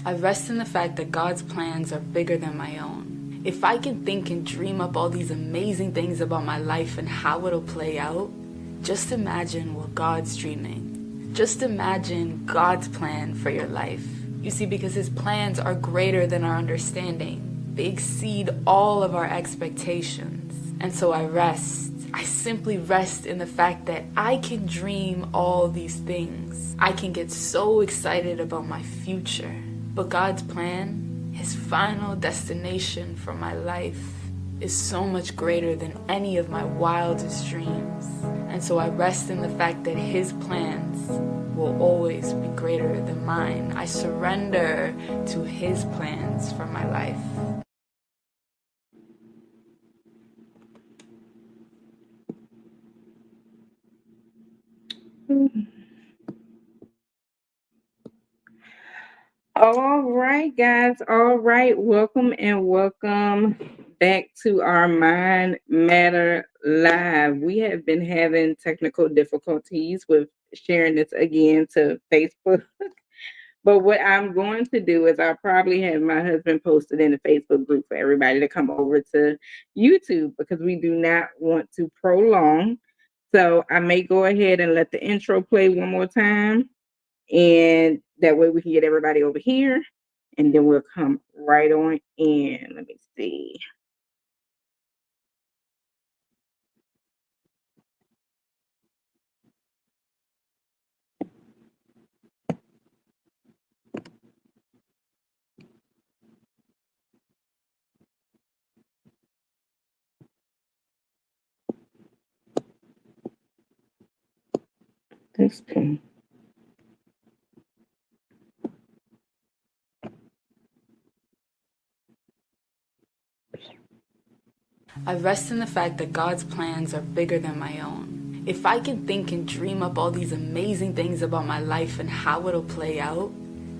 I rest in the fact that God's plans are bigger than my own. If I can think and dream up all these amazing things about my life and how it'll play out, just imagine what God's dreaming. Just imagine God's plan for your life. You see, because His plans are greater than our understanding. They exceed all of our expectations. And so I rest. I simply rest in the fact that I can dream all these things. I can get so excited about my future. But God's plan, His final destination for my life, is so much greater than any of my wildest dreams. And so I rest in the fact that His plans will always be greater than mine. I surrender to His plans for my life. All right, guys. All right. Welcome and welcome back to our Mind Matter Live. We have been having technical difficulties with sharing this again to Facebook. But what I'm going to do is I'll probably have my husband post it in the Facebook group for everybody to come over to YouTube because we do not want to prolong. So I may go ahead and let the intro play one more time. And that way we can get everybody over here. And then we'll come right on in. Let me see. This pin. I rest in the fact that God's plans are bigger than my own. If I can think and dream up all these amazing things about my life and how it'll play out,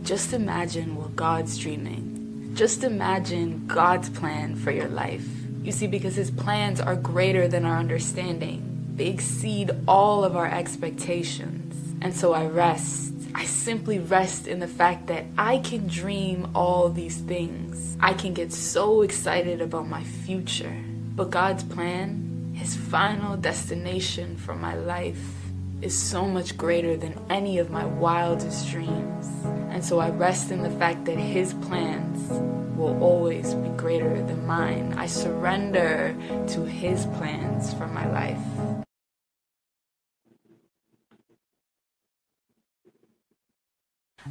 just imagine what God's dreaming. Just imagine God's plan for your life. You see, because His plans are greater than our understanding. They exceed all of our expectations. And so I rest. I simply rest in the fact that I can dream all these things. I can get so excited about my future. But God's plan, His final destination for my life, is so much greater than any of my wildest dreams. And so I rest in the fact that His plans will always be greater than mine. I surrender to His plans for my life.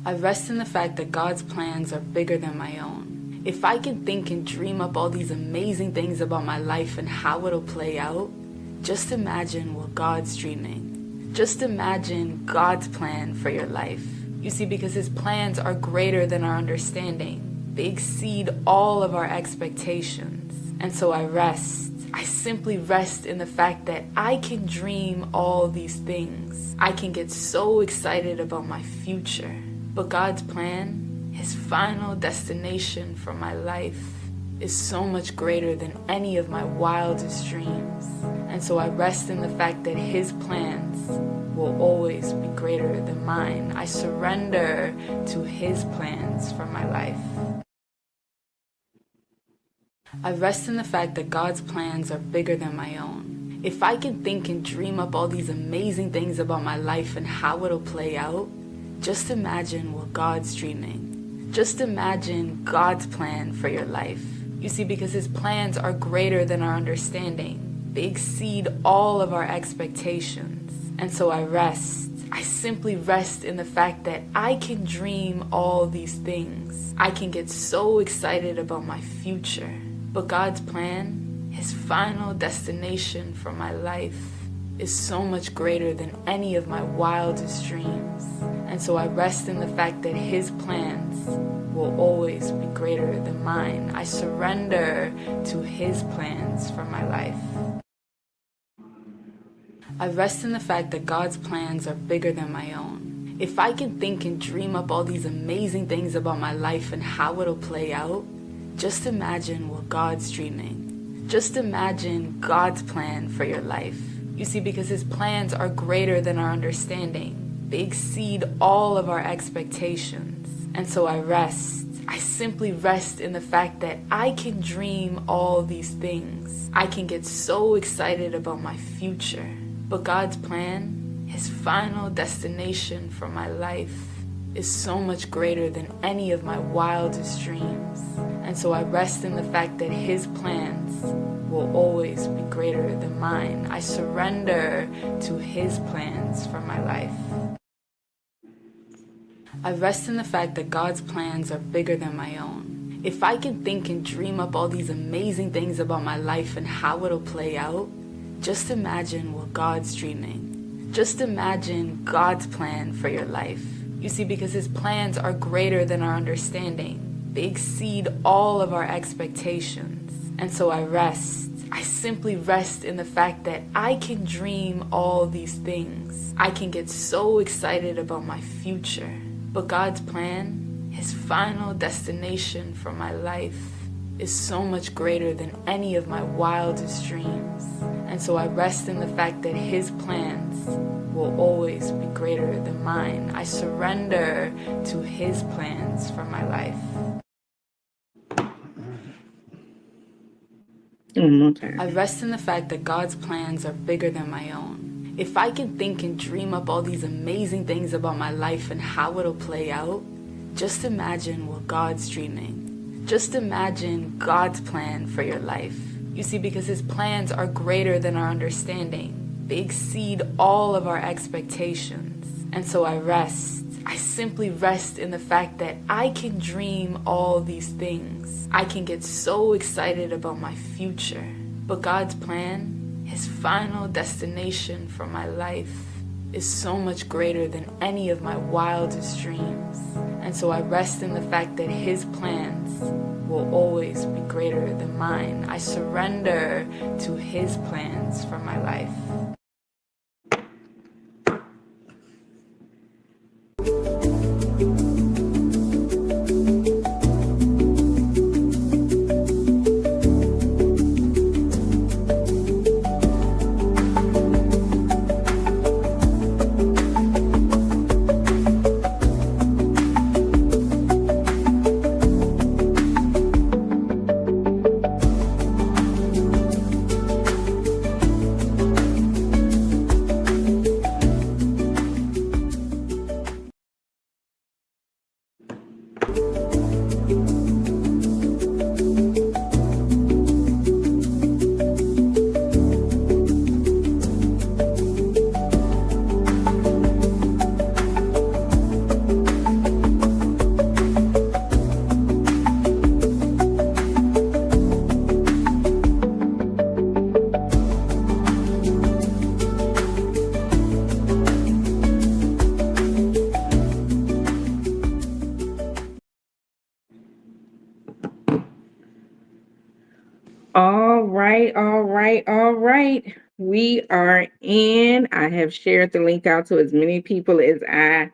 I rest in the fact that God's plans are bigger than my own. If I can think and dream up all these amazing things about my life and how it'll play out, just imagine what God's dreaming. Just imagine God's plan for your life. You see, because His plans are greater than our understanding. They exceed all of our expectations. And so I rest. I simply rest in the fact that I can dream all these things. I can get so excited about my future. But God's plan, His final destination for my life, is so much greater than any of my wildest dreams. And so I rest in the fact that His plans will always be greater than mine. I surrender to His plans for my life. I rest in the fact that God's plans are bigger than my own. If I can think and dream up all these amazing things about my life and how it'll play out, just imagine what God's dreaming. Just imagine God's plan for your life. You see, because His plans are greater than our understanding. They exceed all of our expectations. And so I rest. I simply rest in the fact that I can dream all these things. I can get so excited about my future. But God's plan, His final destination for my life, is so much greater than any of my wildest dreams. And so I rest in the fact that His plans will always be greater than mine. I surrender to His plans for my life. I rest in the fact that God's plans are bigger than my own. If I can think and dream up all these amazing things about my life and how it'll play out, just imagine what God's dreaming. Just imagine God's plan for your life. You see, because His plans are greater than our understanding. They exceed all of our expectations. And so I rest. I simply rest in the fact that I can dream all these things. I can get so excited about my future. But God's plan, His final destination for my life, is so much greater than any of my wildest dreams. And so I rest in the fact that His plans will always be greater than mine. I surrender to His plans for my life. I rest in the fact that God's plans are bigger than my own. If I can think and dream up all these amazing things about my life and how it'll play out, just imagine what God's dreaming. Just imagine God's plan for your life. You see, because His plans are greater than our understanding. They exceed all of our expectations. And so I rest. I simply rest in the fact that I can dream all these things. I can get so excited about my future. But God's plan, His final destination for my life, is so much greater than any of my wildest dreams. And so I rest in the fact that His plans will always be greater than mine. I surrender to His plans for my life. I rest in the fact that God's plans are bigger than my own. If I can think and dream up all these amazing things about my life and how it'll play out, just imagine what God's dreaming. Just imagine God's plan for your life. You see, because His plans are greater than our understanding. They exceed all of our expectations. And so I rest. I simply rest in the fact that I can dream all these things. I can get so excited about my future. But God's plan, His final destination for my life, is so much greater than any of my wildest dreams. And so I rest in the fact that His plans will always be greater than mine. I surrender to His plans for my life. All right. We are in. I have shared the link out to as many people as I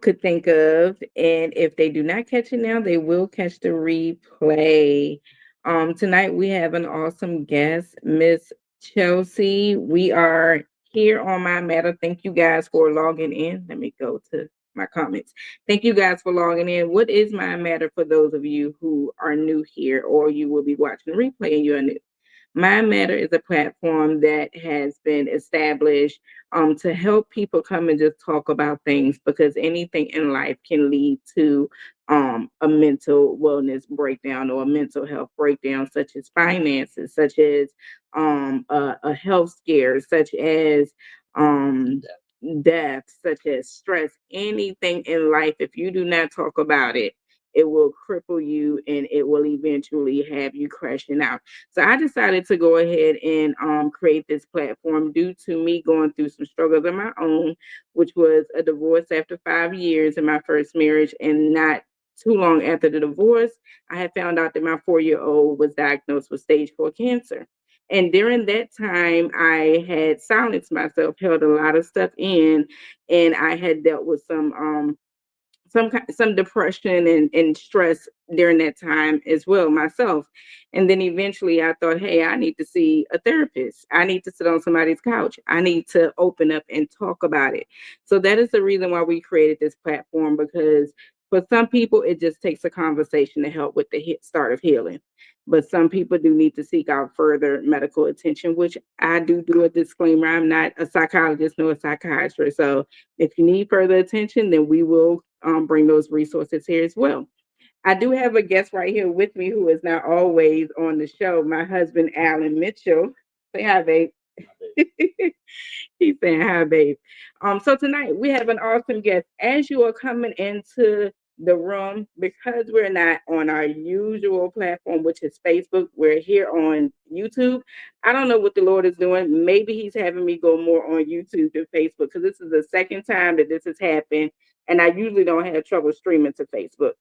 could think of. And if they do not catch it now, they will catch the replay. Tonight we have an awesome guest, Miss Chelsea. We are here on My Matter. Thank you guys for logging in. Let me go to my comments. Thank you guys for logging in. What is My Matter for those of you who are new here or you will be watching the replay and you are new? My Matter is a platform that has been established to help people come and just talk about things because anything in life can lead to a mental wellness breakdown or a mental health breakdown, such as finances, such as a health scare, such as um, death, such as stress, anything in life. If you do not talk about it, it will cripple you and it will eventually have you crashing out. So I decided to go ahead and create this platform due to me going through some struggles of my own, which was a divorce after 5 years in my first marriage. And not too long after the divorce, I had found out that my 4-year-old was diagnosed with stage 4 cancer. And during that time, I had silenced myself, held a lot of stuff in, and I had dealt with some depression and stress during that time as well myself. And then eventually I thought, hey, I need to see a therapist. I need to sit on somebody's couch. I need to open up and talk about it. So that is the reason why we created this platform, because For some people, it just takes a conversation to help with the start of healing. But some people do need to seek out further medical attention, which I do a disclaimer. I'm not a psychologist nor a psychiatrist. So if you need further attention, then we will bring those resources here as well. I do have a guest right here with me who is not always on the show, my husband, Alan Mitchell. Say hi, babe. He's saying hi, babe. So tonight we have an awesome guest. As you are coming into the room, because we're not on our usual platform, which is Facebook, we're here on YouTube. I don't know what the Lord is doing. Maybe He's having me go more on YouTube than Facebook because this is the second time that this has happened, and I usually don't have trouble streaming to Facebook.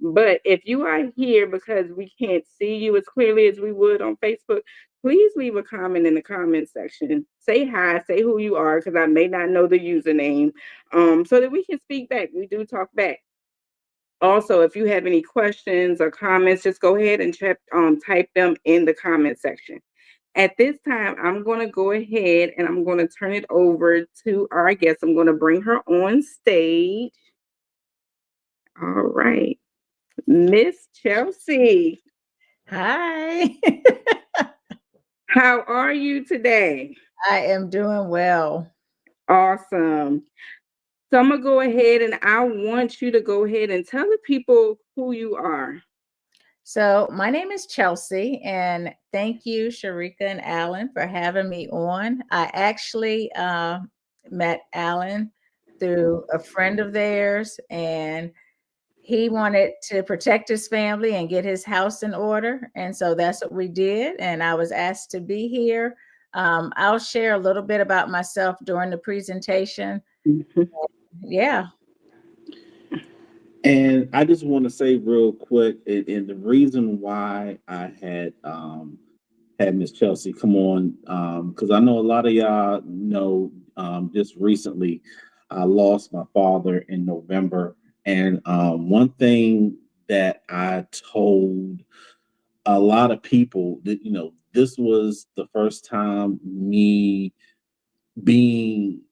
But if you are here because we can't see you as clearly as we would on Facebook, please leave a comment in the comment section. Say hi, say who you are, because I may not know the username, so that we can speak back. We do talk back. Also, if you have any questions or comments, just go ahead and type them in the comment section. At this time, I'm going to go ahead and I'm going to turn it over to our guest. I'm going to bring her on stage. All right. Miss Chelsea. Hi. How are you today? I am doing well. Awesome. So I'm going to go ahead and I want you to go ahead and tell the people who you are. So my name is Chelsea, and thank you, Sharika and Alan, for having me on. I actually met Alan through a friend of theirs, and he wanted to protect his family and get his house in order. And so that's what we did. And I was asked to be here. I'll share a little bit about myself during the presentation. Mhm. Yeah. And I just want to say real quick, and the reason why I had Miss Chelsea come on, because I know a lot of y'all know, just recently I lost my father in November, and one thing that I told a lot of people that this was the first time me being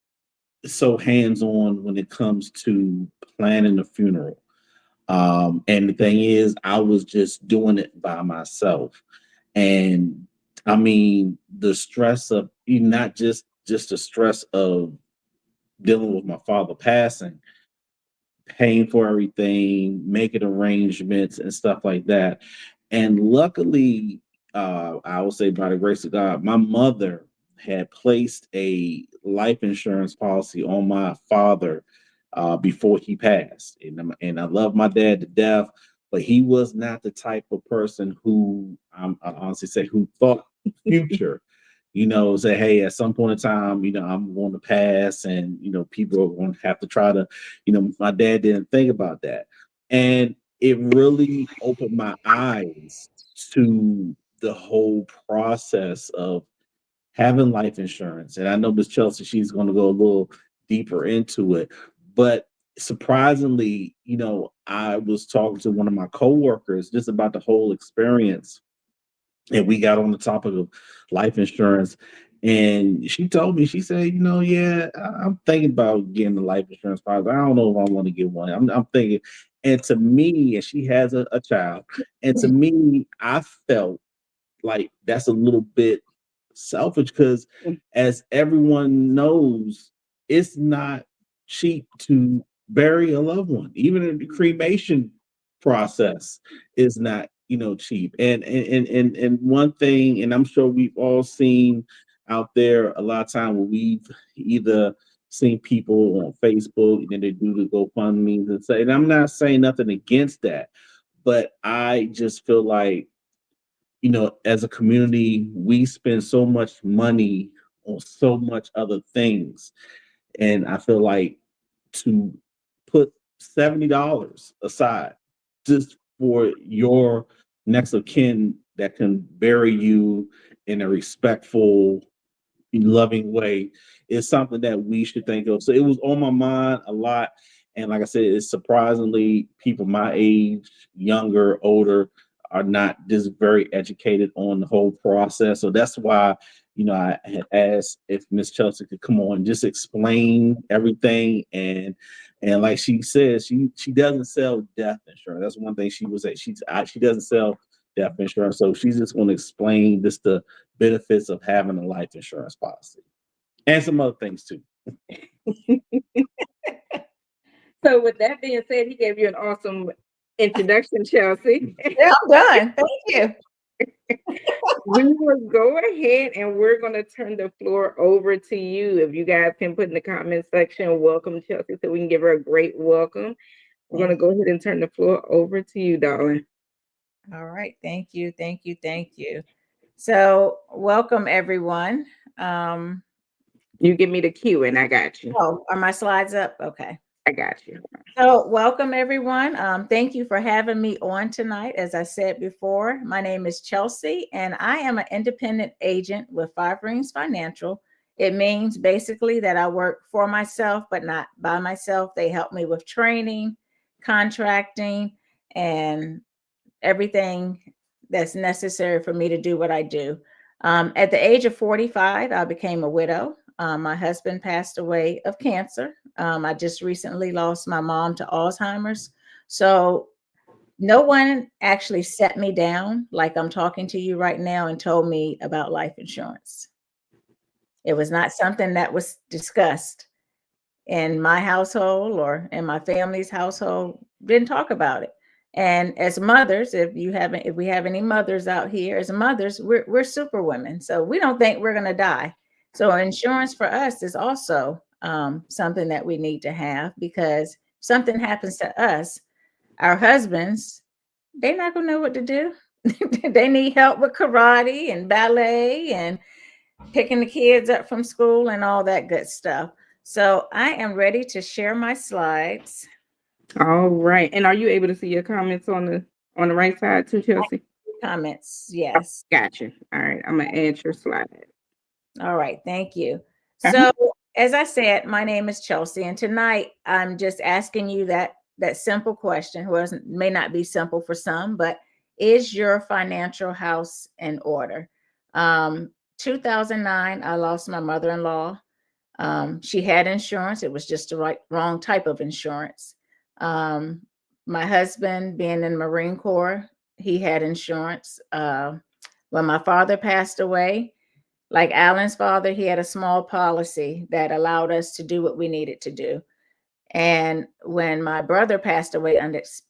so hands-on when it comes to planning a funeral. And the thing is, I was just doing it by myself. And I mean, the stress of not just the stress of dealing with my father passing, paying for everything, making arrangements and stuff like that. And luckily, I will say by the grace of God, my mother had placed a life insurance policy on my father before he passed. And I love my dad to death, but he was not the type of person who I honestly say who thought future. Say, hey, at some point in time, I'm going to pass, and people are going to have to try to, my dad didn't think about that. And it really opened my eyes to the whole process of having life insurance. And I know Miss Chelsea, she's going to go a little deeper into it. But surprisingly, I was talking to one of my coworkers just about the whole experience, and we got on the topic of life insurance. And she told me, she said, yeah, I'm thinking about getting a life insurance policy. I don't know if I want to get one. I'm thinking. And to me, and she has a child, and to me, I felt like that's a little bit selfish because, as everyone knows, it's not cheap to bury a loved one. Even the cremation process is not cheap. And one thing, and I'm sure we've all seen out there a lot of time when we've either seen people on Facebook and then they do the GoFundMe and say, and I'm not saying nothing against that, but I just feel like as a community, we spend so much money on so much other things. And I feel like to put $70 aside just for your next of kin that can bury you in a respectful, loving way is something that we should think of. So it was on my mind a lot. And like I said, it's surprisingly people my age, younger, older, are not just very educated on the whole process. So that's why, I had asked if Miss Chelsea could come on and just explain everything. And And like she says, she doesn't sell death insurance. That's one thing she was say. She doesn't sell death insurance. So she's just going to explain just the benefits of having a life insurance policy and some other things too. So with that being said, he gave you an awesome introduction, Chelsea. Yeah, I'm done. Thank you. We will go ahead and we're going to turn the floor over to you. If you guys can put in the comment section, welcome Chelsea, so we can give her a great welcome. We're going to go ahead and turn the floor over to you, darling. All right. Thank you. Thank you. Thank you. So welcome everyone. You give me the cue and I got you. Oh, are my slides up? Okay. I got you. So welcome everyone. Thank you for having me on tonight. As I said before, my name is Chelsea and I am an independent agent with Five Rings Financial. It means basically that I work for myself, but not by myself. They help me with training, contracting, and everything that's necessary for me to do what I do. At the age of 45, I became a widow. My husband passed away of cancer. I just recently lost my mom to Alzheimer's. So no one actually sat me down like I'm talking to you right now and told me about life insurance. It was not something that was discussed in my household or in my family's household. Didn't talk about it. And as mothers, if we have any mothers out here, as mothers, we're super women. So we don't think we're going to die. So insurance for us is also something that we need to have, because if something happens to us, our husbands, they're not going to know what to do. They need help with karate and ballet and picking the kids up from school and all that good stuff. So I am ready to share my slides. All right. And are you able to see your comments on the right side too, Chelsea? Comments, yes. Gotcha. All right. I'm gonna add your slide. All right, thank you. So as I said, my name is Chelsea, and tonight I'm just asking you that simple question. Well, it may not be simple for some, but is your financial house in order? 2009, I lost my mother-in-law. She had insurance. It was just the wrong type of insurance. My husband, being in the Marine Corps, he had insurance. When my father passed away, like Alan's father, he had a small policy that allowed us to do what we needed to do. And when my brother passed away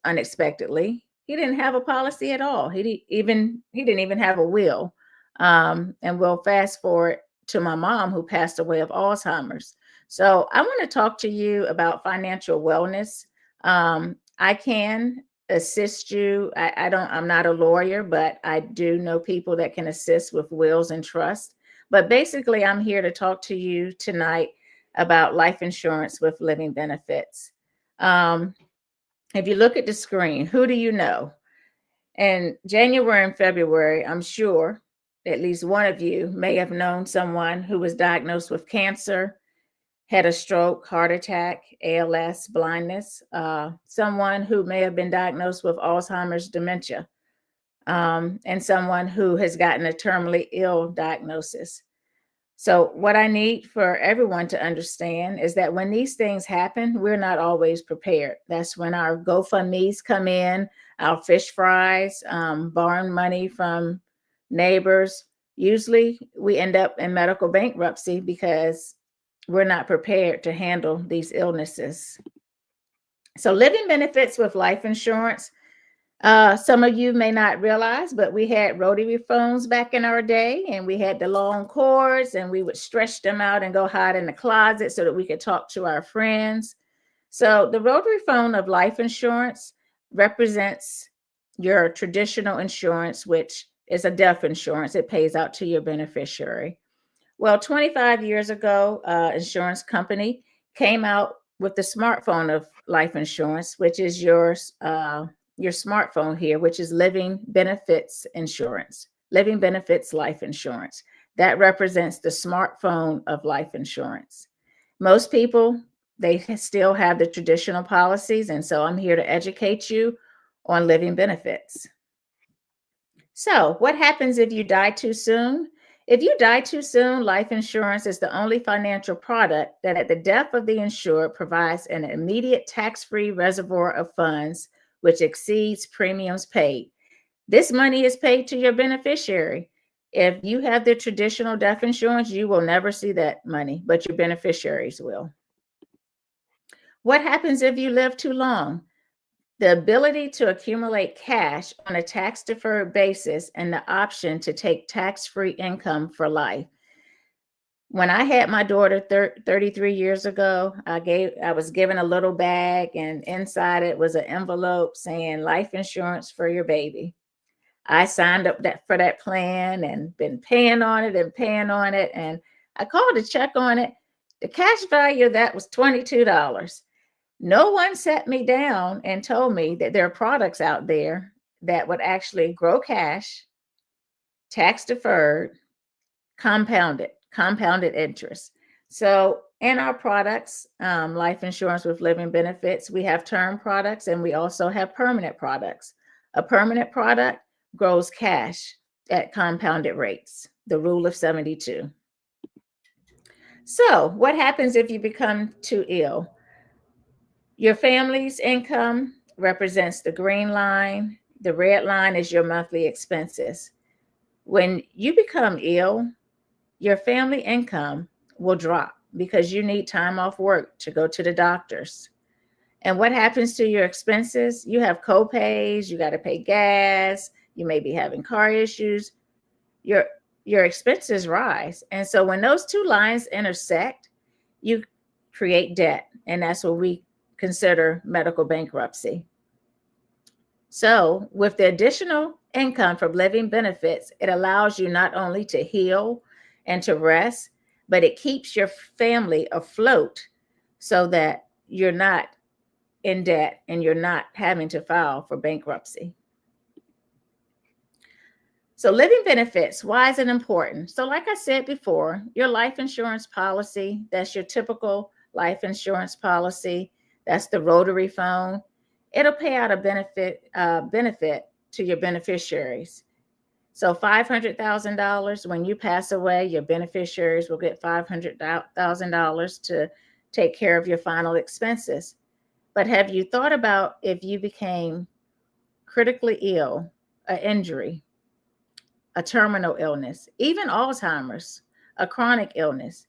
unexpectedly, he didn't have a policy at all. He didn't even have a will. And we'll fast forward to my mom, who passed away of Alzheimer's. So I want to talk to you about financial wellness. I can assist you. I'm not a lawyer, but I do know people that can assist with wills and trust. But basically, I'm here to talk to you tonight about life insurance with living benefits. If you look at the screen, who do you know? In January and February, I'm sure at least one of you may have known someone who was diagnosed with cancer, had a stroke, heart attack, ALS, blindness, someone who may have been diagnosed with Alzheimer's, dementia, and someone who has gotten a terminally ill diagnosis. So what I need for everyone to understand is that when these things happen, we're not always prepared. That's when our GoFundMe's come in, our fish fries, borrowing money from neighbors. Usually we end up in medical bankruptcy because we're not prepared to handle these illnesses. So living benefits with life insurance. Some of you may not realize, but we had rotary phones back in our day, and we had the long cords, and we would stretch them out and go hide in the closet so that we could talk to our friends. So the rotary phone of life insurance represents your traditional insurance, which is a death insurance. It pays out to your beneficiary. Well, 25 years ago, insurance company came out with the smartphone of life insurance, which is your smartphone here, which is living benefits insurance, living benefits life insurance. That represents the smartphone of life insurance. Most people, they still have the traditional policies. And so I'm here to educate you on living benefits. So what happens if you die too soon? If you die too soon, life insurance is the only financial product that at the death of the insured provides an immediate tax-free reservoir of funds which exceeds premiums paid. This money is paid to your beneficiary. If you have the traditional death insurance, you will never see that money, but your beneficiaries will. What happens if you live too long? The ability to accumulate cash on a tax-deferred basis and the option to take tax-free income for life. When I had my daughter 33 years ago, I was given a little bag, and inside it was an envelope saying life insurance for your baby. I signed up for that plan and been paying on it. And I called to check on it. The cash value of that was $22. No one sat me down and told me that there are products out there that would actually grow cash, tax deferred, compounded interest. So in our products, life insurance with living benefits, we have term products and we also have permanent products. A permanent product grows cash at compounded rates, the rule of 72. So what happens if you become too ill? Your family's income represents the green line. The red line is your monthly expenses. When you become ill, your family income will drop because you need time off work to go to the doctors. And what happens to your expenses? You have co-pays, you got to pay gas, you may be having car issues. Your expenses rise. And so when those two lines intersect, you create debt. And that's what we consider medical bankruptcy. So with the additional income from living benefits, it allows you not only to heal and to rest, but it keeps your family afloat so that you're not in debt and you're not having to file for bankruptcy. So living benefits, why is it important? So like I said before, your life insurance policy, that's your typical life insurance policy. That's the rotary phone. It'll pay out a benefit to your beneficiaries. So $500,000, when you pass away, your beneficiaries will get $500,000 to take care of your final expenses. But have you thought about if you became critically ill, an injury, a terminal illness, even Alzheimer's, a chronic illness?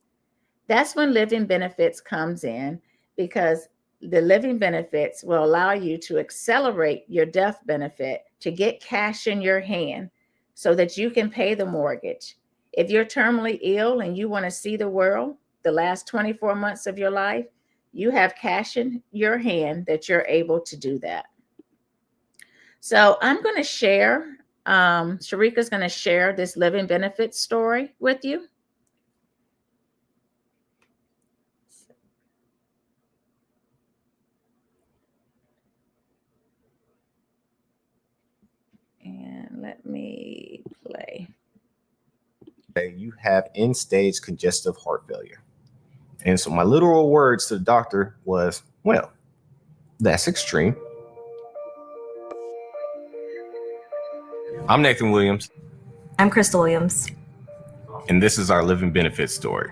That's when living benefits comes in, because the living benefits will allow you to accelerate your death benefit to get cash in your hand so that you can pay the mortgage. If you're terminally ill and you want to see the world, the last 24 months of your life, you have cash in your hand that you're able to do that. So I'm going to share, Sharika's going to share this living benefits story with you. And let me play. You have end-stage congestive heart failure. And so my literal words to the doctor was, well, that's extreme. I'm Nathan Williams. I'm Crystal Williams. And this is our living benefits story.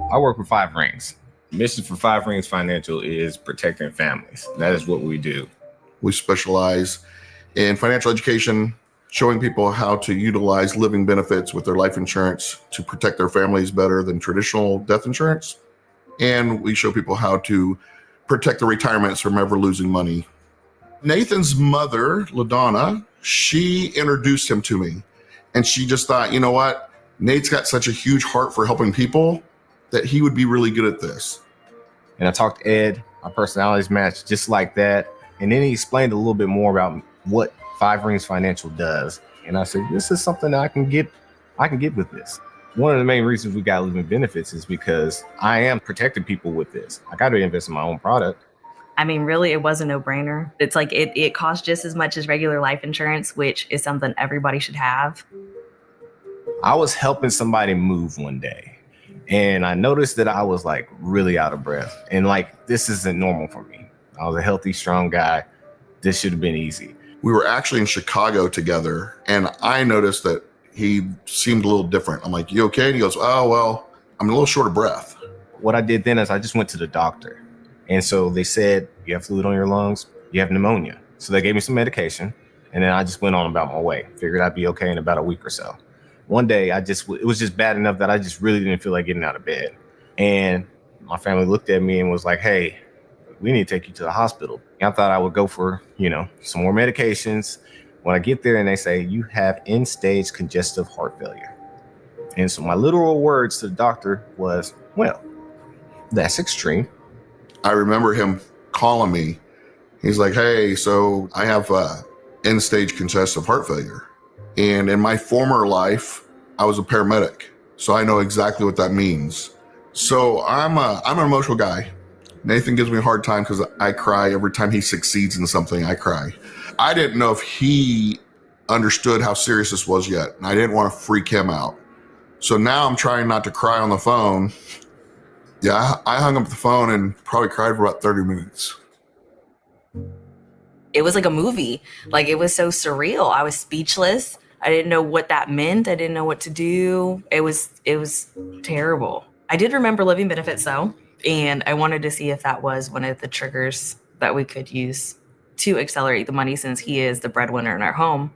I work with Five Rings. The mission for Five Rings Financial is protecting families. That is what we do. We specialize in financial education, showing people how to utilize living benefits with their life insurance to protect their families better than traditional death insurance. And we show people how to protect their retirements from ever losing money. Nathan's mother, LaDonna, she introduced him to me. And she just thought, you know what? Nate's got such a huge heart for helping people that he would be really good at this. And I talked to Ed, our personalities matched just like that. And then he explained a little bit more about what Five Rings Financial does. And I said, this is something that I can get with this. One of the main reasons we got living benefits is because I am protecting people with this. I got to invest in my own product. I mean, really, it was a no-brainer. It's like it costs just as much as regular life insurance, which is something everybody should have. I was helping somebody move one day, And I noticed that I was like really out of breath. And like, this isn't normal for me. I was a healthy, strong guy. This should have been easy. We were actually in Chicago together, and I noticed that he seemed a little different. I'm like, you okay? And he goes, oh, well, I'm a little short of breath. What I did then is I just went to the doctor. And so they said, you have fluid on your lungs, you have pneumonia. So they gave me some medication, and then I just went on about my way. Figured I'd be okay in about a week or so. One day, it was just bad enough that I just really didn't feel like getting out of bed. And my family looked at me and was like, hey, we need to take you to the hospital. I thought I would go for, some more medications. When I get there and they say, you have end-stage congestive heart failure. And so my literal words to the doctor was, well, that's extreme. I remember him calling me. He's like, hey, so I have end-stage congestive heart failure. And in my former life, I was a paramedic. So I know exactly what that means. So I'm an emotional guy. Nathan gives me a hard time because I cry every time he succeeds in something. I cry. I didn't know if he understood how serious this was yet, and I didn't want to freak him out. So now I'm trying not to cry on the phone. Yeah, I hung up the phone and probably cried for about 30 minutes. It was like a movie. Like, it was so surreal. I was speechless. I didn't know what that meant. I didn't know what to do. It was terrible. I did remember living benefits though. And I wanted to see if that was one of the triggers that we could use to accelerate the money, since he is the breadwinner in our home.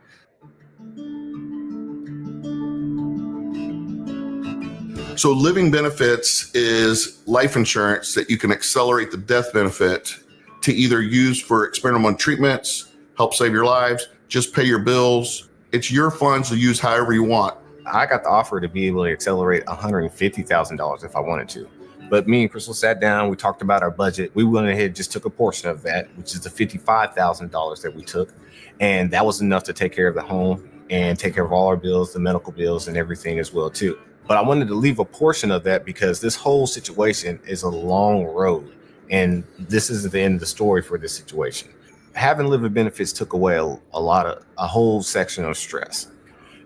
So living benefits is life insurance that you can accelerate the death benefit to either use for experimental treatments, help save your lives, just pay your bills. It's your funds to use however you want. I got the offer to be able to accelerate $150,000 if I wanted to. But me and Crystal sat down, we talked about our budget. We went ahead and just took a portion of that, which is the $55,000 that we took. And that was enough to take care of the home and take care of all our bills, the medical bills and everything as well too. But I wanted to leave a portion of that because this whole situation is a long road. And this isn't the end of the story for this situation. Having living benefits took away a whole section of stress.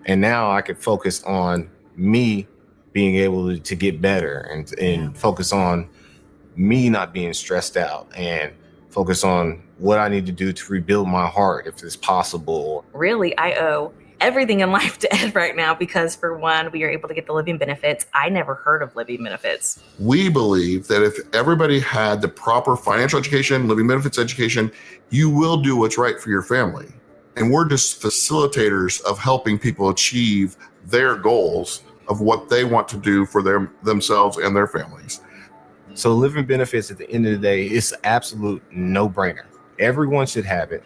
And now I could focus on me being able to get better and focus on me not being stressed out and focus on what I need to do to rebuild my heart if it's possible. Really, I owe everything in life to Ed right now because, for one, we are able to get the living benefits. I never heard of living benefits. We believe that if everybody had the proper financial education, living benefits education, you will do what's right for your family. And we're just facilitators of helping people achieve their goals of what they want to do for themselves and their families. So living benefits at the end of the day is an absolute no-brainer. Everyone should have it.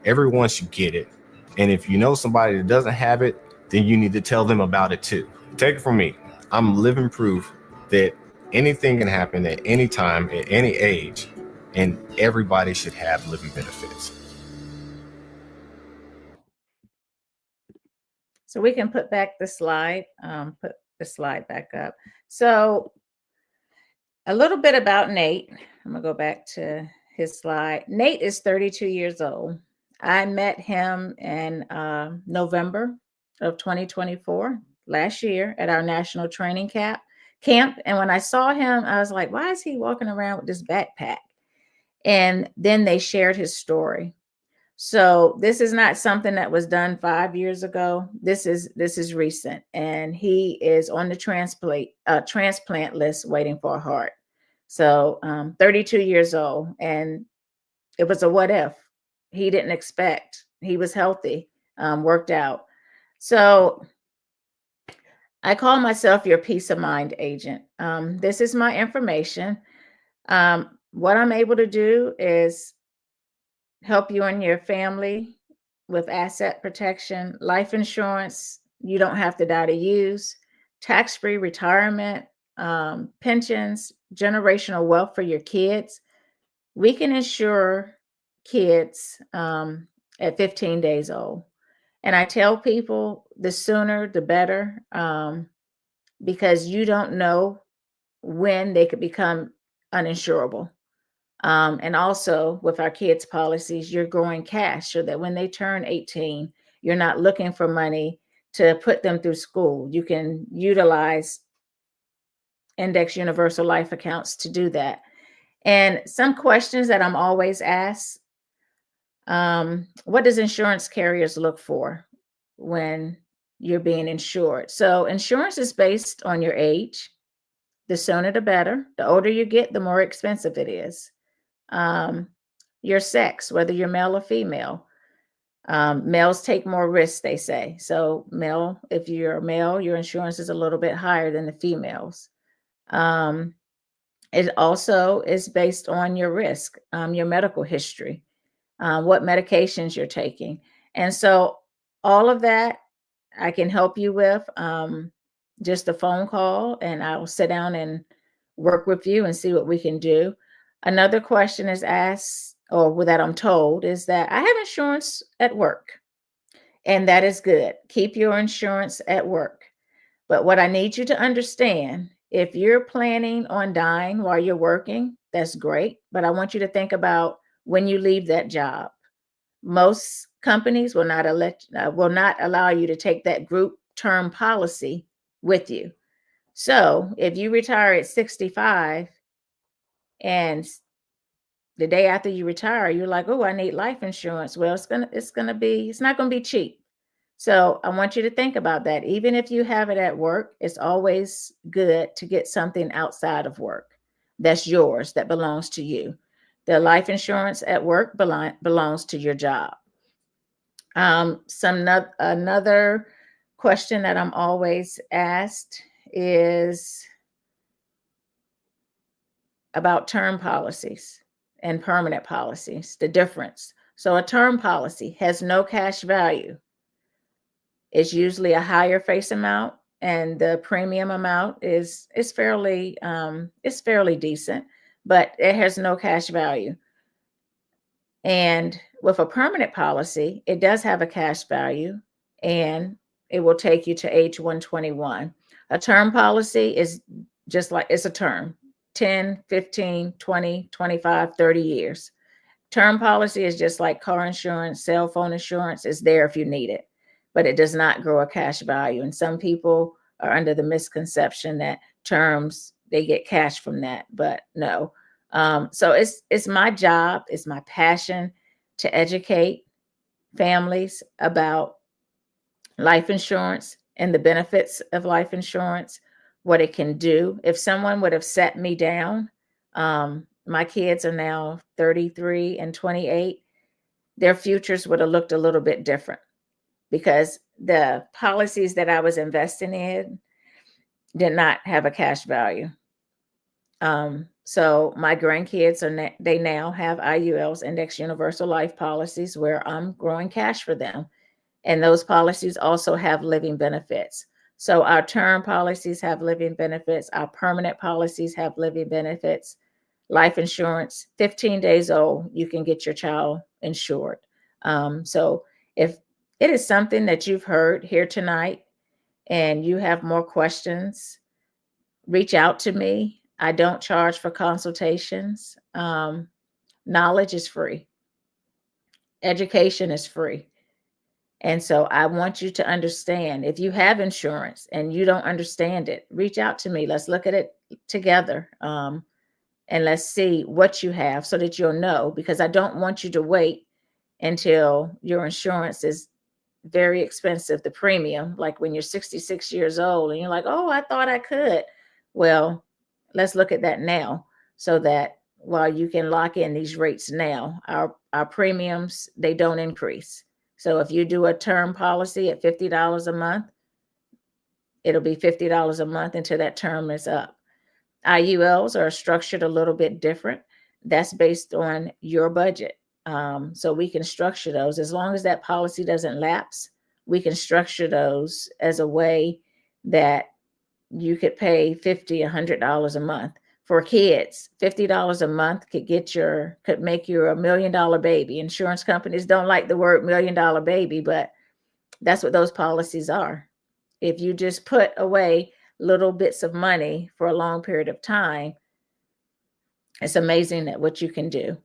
Everyone should get it. And if you know somebody that doesn't have it, then you need to tell them about it too. Take it from me. I'm living proof that anything can happen at any time, at any age, and everybody should have living benefits. So we can put back the slide, put the slide back up. So a little bit about Nate. I'm gonna go back to his slide. Nate is 32 years old. I met him in November of 2024, last year at our national training camp. And when I saw him, I was like, why is he walking around with this backpack? And then they shared his story. So this is not something that was done 5 years ago. This is recent, and he is on the transplant list waiting for a heart. So 32 years old, and it was a what if. He didn't expect. He was healthy, worked out. So I call myself your peace of mind agent. This is my information. What I'm able to do is help you and your family with asset protection, life insurance. You don't have to die to use, tax-free retirement, pensions, generational wealth for your kids. We can insure kids at 15 days old. And I tell people the sooner, the better, because you don't know when they could become uninsurable. And also with our kids' policies, you're growing cash so that when they turn 18, you're not looking for money to put them through school. You can utilize index universal life accounts to do that. And some questions that I'm always asked, what does insurance carriers look for when you're being insured? So insurance is based on your age. The sooner the better. The older you get, the more expensive it is. Your sex, whether you're male or female. Males take more risks, they say. So if you're a male, your insurance is a little bit higher than the females. It also is based on your risk, your medical history, what medications you're taking. And so all of that I can help you with, just a phone call, and I will sit down and work with you and see what we can do. Another question is asked, or that I'm told, is that I have insurance at work, and that is good. Keep your insurance at work. But what I need you to understand, if you're planning on dying while you're working, that's great. But I want you to think about when you leave that job. Most companies will not allow you to take that group term policy with you. So if you retire at 65 and the day after you retire, you're like, oh, I need life insurance. Well, it's not gonna be cheap. So I want you to think about that. Even if you have it at work, it's always good to get something outside of work that's yours, that belongs to you. The life insurance at work belongs to your job. Another question that I'm always asked is about term policies and permanent policies, the difference. So a term policy has no cash value. It's usually a higher face amount, and the premium amount is fairly decent, but it has no cash value. And with a permanent policy, it does have a cash value, and it will take you to age 121. A term policy is just like, it's a term, 10, 15, 20, 25, 30 years. Term policy is just like car insurance, cell phone insurance. Is there if you need it, but it does not grow a cash value. And some people are under the misconception that terms, they get cash from that, but no. So it's my job, it's my passion to educate families about life insurance and the benefits of life insurance, what it can do. If someone would have set me down, my kids are now 33 and 28, their futures would have looked a little bit different, because the policies that I was investing in did not have a cash value. So my grandkids they now have IULs, index universal life policies, where I'm growing cash for them. And those policies also have living benefits. So our term policies have living benefits. Our permanent policies have living benefits. Life insurance, 15 days old, you can get your child insured. So if it is something that you've heard here tonight and you have more questions, reach out to me. I don't charge for consultations. Knowledge is free. Education is free. And so I want you to understand, if you have insurance and you don't understand it, reach out to me. Let's look at it together. And let's see what you have so that you'll know, because I don't want you to wait until your insurance is very expensive, the premium, like when you're 66 years old and you're like, oh, I thought I could. Well, let's look at that now, so that while you can lock in these rates now, our premiums, they don't increase. So if you do a term policy at $50 a month, it'll be $50 a month until that term is up. IULs are structured a little bit different. That's based on your budget. So we can structure those. As long as that policy doesn't lapse, we can structure those as a way that you could pay $50, $100 a month. For kids, $50 a month could make you $1 million baby. Insurance companies don't like the word $1 million baby, but that's what those policies are. If you just put away little bits of money for a long period of time, it's amazing at what you can do.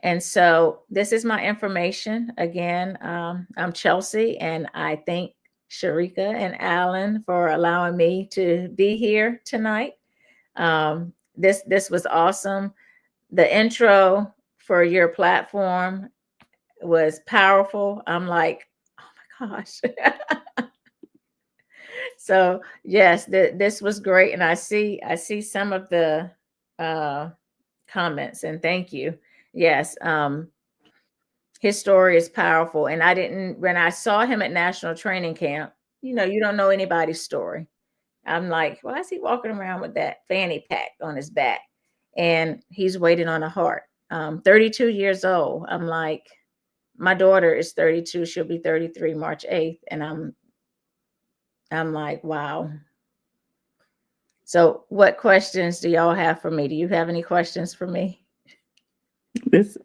And so this is my information. Again, I'm Chelsea, and I thank Sharika and Alan for allowing me to be here tonight. This was awesome. The intro for your platform was powerful. I'm like, oh my gosh. So yes, this was great, and I see some of the comments, and thank you. Yes, his story is powerful, and when I saw him at National Training Camp, you don't know anybody's story. I'm like, why is he walking around with that fanny pack on his back? And he's waiting on a heart. 32 years old. I'm like, my daughter is 32. She'll be 33 March 8th, and I'm like, wow. So what questions do y'all have for me? Do you have any questions for me? This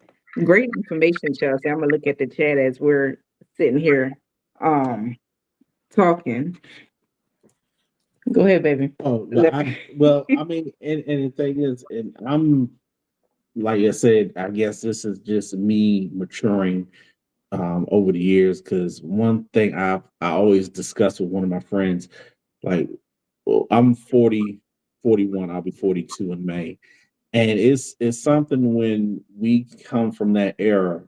great information, Chelsea. I'm gonna look at the chat as we're sitting here talking. Go ahead, baby. Oh, no, I mean, and the thing is, and I'm like I said, I guess this is just me maturing over the years. Because one thing I always discuss with one of my friends, like, well, I'm 41, I'll be 42 in May, and it's something when we come from that era.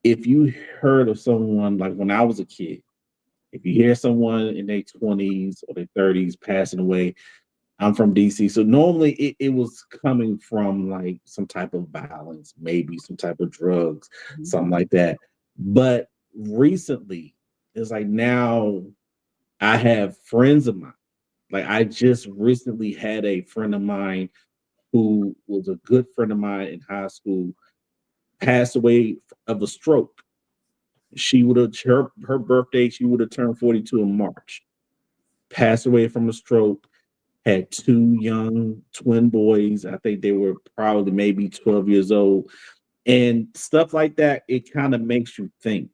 If you heard of someone like when I was a kid, if you hear someone in their 20s or their 30s passing away, I'm from DC. So normally it was coming from like some type of violence, maybe some type of drugs, something like that. But recently, it's like now I have friends of mine. Like I just recently had a friend of mine who was a good friend of mine in high school pass away of a stroke. She would have her birthday, she would have turned 42 in March. Passed away from a stroke, had two young twin boys. I think they were probably maybe 12 years old. And stuff like that, it kind of makes you think.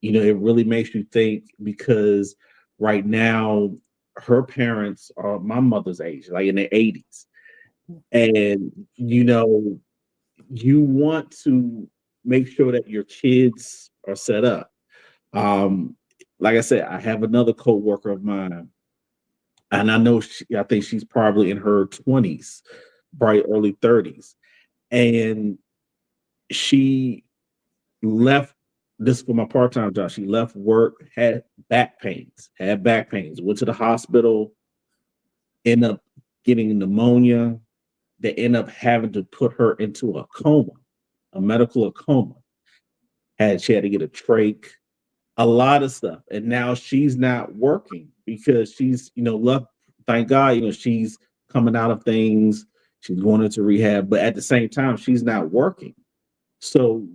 It really makes you think because right now her parents are my mother's age, like in their 80s. And you want to make sure that your kids are set up. Like I said, I have another coworker of mine, and I think she's probably in her 20s, probably early 30s, and she left this for my part-time job. She left work, had back pains, went to the hospital, ended up getting pneumonia. They end up having to put her into a coma, a medical coma. She had to get a trach, a lot of stuff. And now she's not working because she's, thank God, she's coming out of things. She's going into rehab, but at the same time, she's not working. So,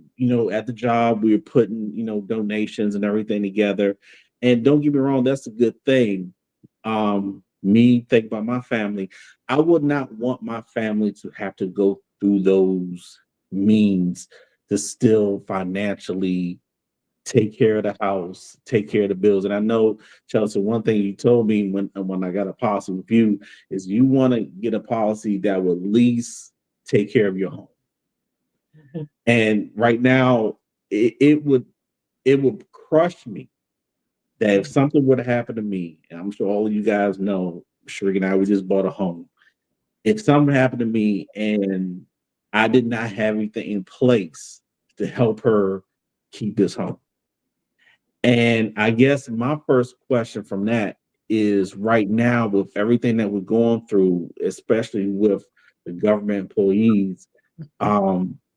at the job, we were putting, donations and everything together. And don't get me wrong, that's a good thing. Me think about my family. I would not want my family to have to go through those means to still financially take care of the house, take care of the bills. And I know, Chelsea, one thing you told me when I got a policy with you is you want to get a policy that will at least take care of your home. Mm-hmm. And right now, it would crush me that if something would have happened to me, and I'm sure all of you guys know, Sheree and I, we just bought a home. If something happened to me and I did not have anything in place to help her keep this home. And I guess my first question from that is right now with everything that we're going through, especially with the government employees,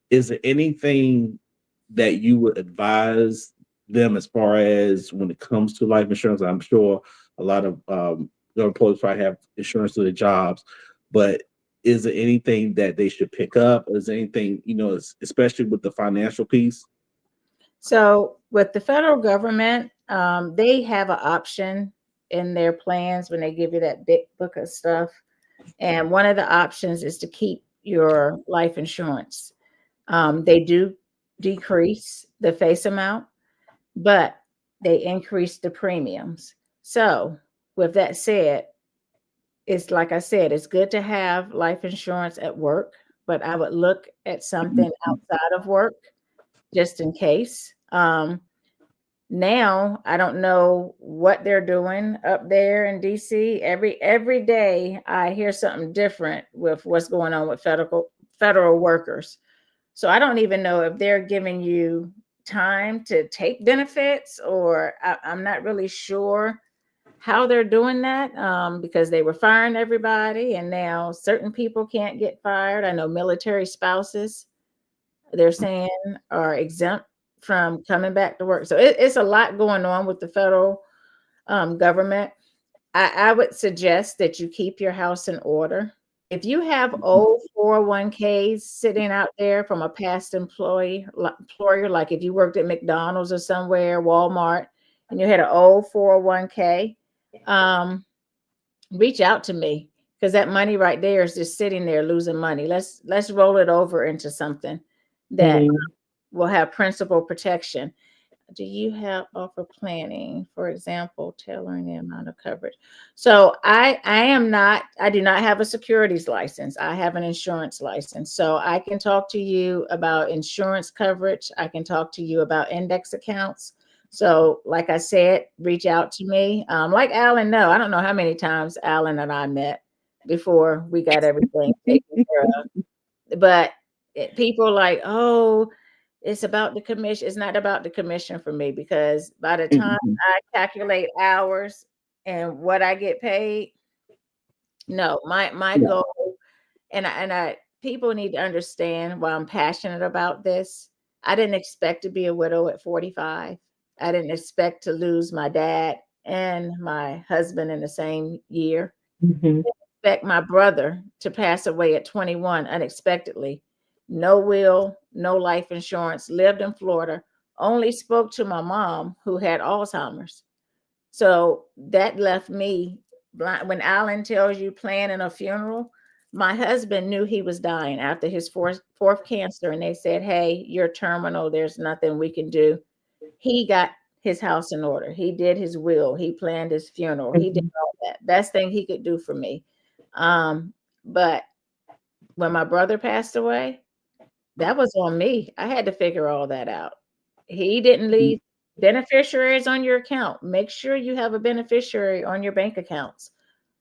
is there anything that you would advise them as far as when it comes to life insurance? I'm sure a lot of government employees probably have insurance to their jobs, but is there anything that they should pick up? Is there anything, especially with the financial piece? So with the federal government, they have an option in their plans when they give you that big book of stuff. And one of the options is to keep your life insurance. They do decrease the face amount, but they increase the premiums. So with that said, it's like I said, it's good to have life insurance at work, but I would look at something outside of work just in case. Now I don't know what they're doing up there in DC. Every day I hear something different with what's going on with federal workers. So I don't even know if they're giving you time to take benefits, or I'm not really sure how they're doing that, because they were firing everybody and now certain people can't get fired. I know military spouses, they're saying, are exempt from coming back to work. So it's a lot going on with the federal government. I would suggest that you keep your house in order. If you have old 401ks sitting out there from a past employer, like if you worked at McDonald's or somewhere, Walmart, and you had an old 401k, reach out to me, because that money right there is just sitting there losing money. Let's roll it over into something that will have principal protection. Do you have offer planning, for example, tailoring the amount of coverage? So I do not have a securities license. I have an insurance license. So I can talk to you about insurance coverage. I can talk to you about index accounts. So like I said, reach out to me. Like Alan, no, I don't know how many times Alan and I met before we got everything taken care of. But people like, oh, it's about the commission. It's not about the commission for me, because by the time I calculate hours and what I get paid, no, my goal, and I people need to understand why I'm passionate about this. I didn't expect to be a widow at 45. I didn't expect to lose my dad and my husband in the same year. I didn't expect my brother to pass away at 21 unexpectedly. No will, no life insurance, lived in Florida, only spoke to my mom who had Alzheimer's. So that left me blind. When Alan tells you planning a funeral, my husband knew he was dying after his fourth cancer, and they said, hey, you're terminal. There's nothing we can do. He got his house in order. He did his will. He planned his funeral. He did all that. Best thing he could do for me. But when my brother passed away, that was on me. I had to figure all that out. He didn't leave beneficiaries on your account. Make sure you have a beneficiary on your bank accounts.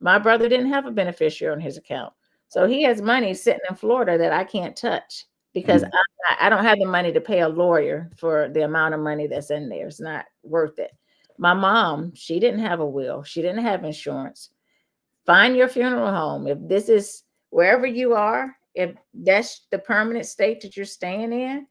My brother didn't have a beneficiary on his account. So he has money sitting in Florida that I can't touch, because I don't have the money to pay a lawyer for the amount of money that's in there. It's not worth it. My mom, she didn't have a will. She didn't have insurance. Find your funeral home. If this is wherever you are, if that's the permanent state that you're staying in,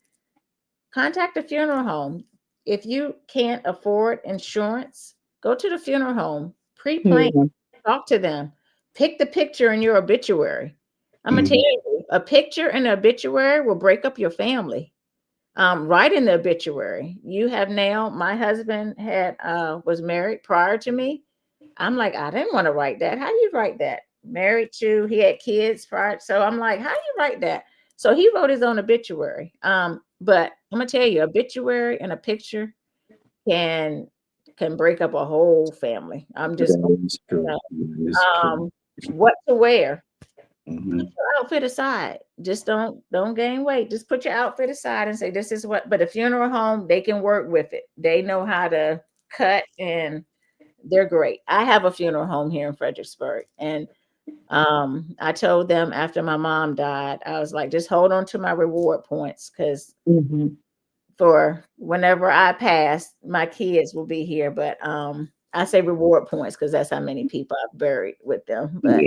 contact a funeral home. If you can't afford insurance, go to the funeral home, pre-plan, talk to them, pick the picture in your obituary. I'm gonna tell you, a picture in the obituary will break up your family. Write in the obituary. You have now, my husband was married prior to me. I'm like, I didn't want to write that. How do you write that? Married to, he had kids prior. So I'm like, how do you write that? So he wrote his own obituary. But I'm gonna tell you, obituary and a picture can break up a whole family. I'm just what to wear. Put your outfit aside. Just don't gain weight. Just put your outfit aside and say, this is what. But a funeral home, they can work with it. They know how to cut, and they're great. I have a funeral home here in Fredericksburg, and I told them after my mom died, I was like, just hold on to my reward points, because for whenever I pass, my kids will be here. But I say reward points because that's how many people I've buried with them. But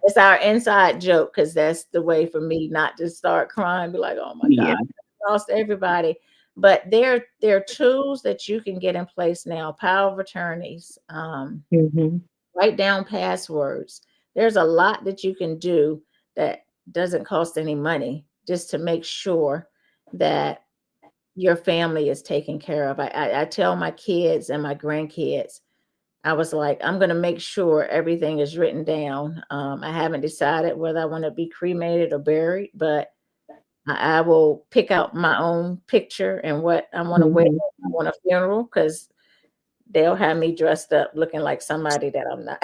it's our inside joke, because that's the way for me not to start crying, be like, oh my God, I lost everybody. But there are tools that you can get in place now. Power of attorneys, write down passwords. There's a lot that you can do that doesn't cost any money, just to make sure that your family is taken care of. I tell my kids and my grandkids, I was like, I'm going to make sure everything is written down. I haven't decided whether I want to be cremated or buried, but I will pick out my own picture and what I want to wear on a funeral, because they'll have me dressed up looking like somebody that I'm not.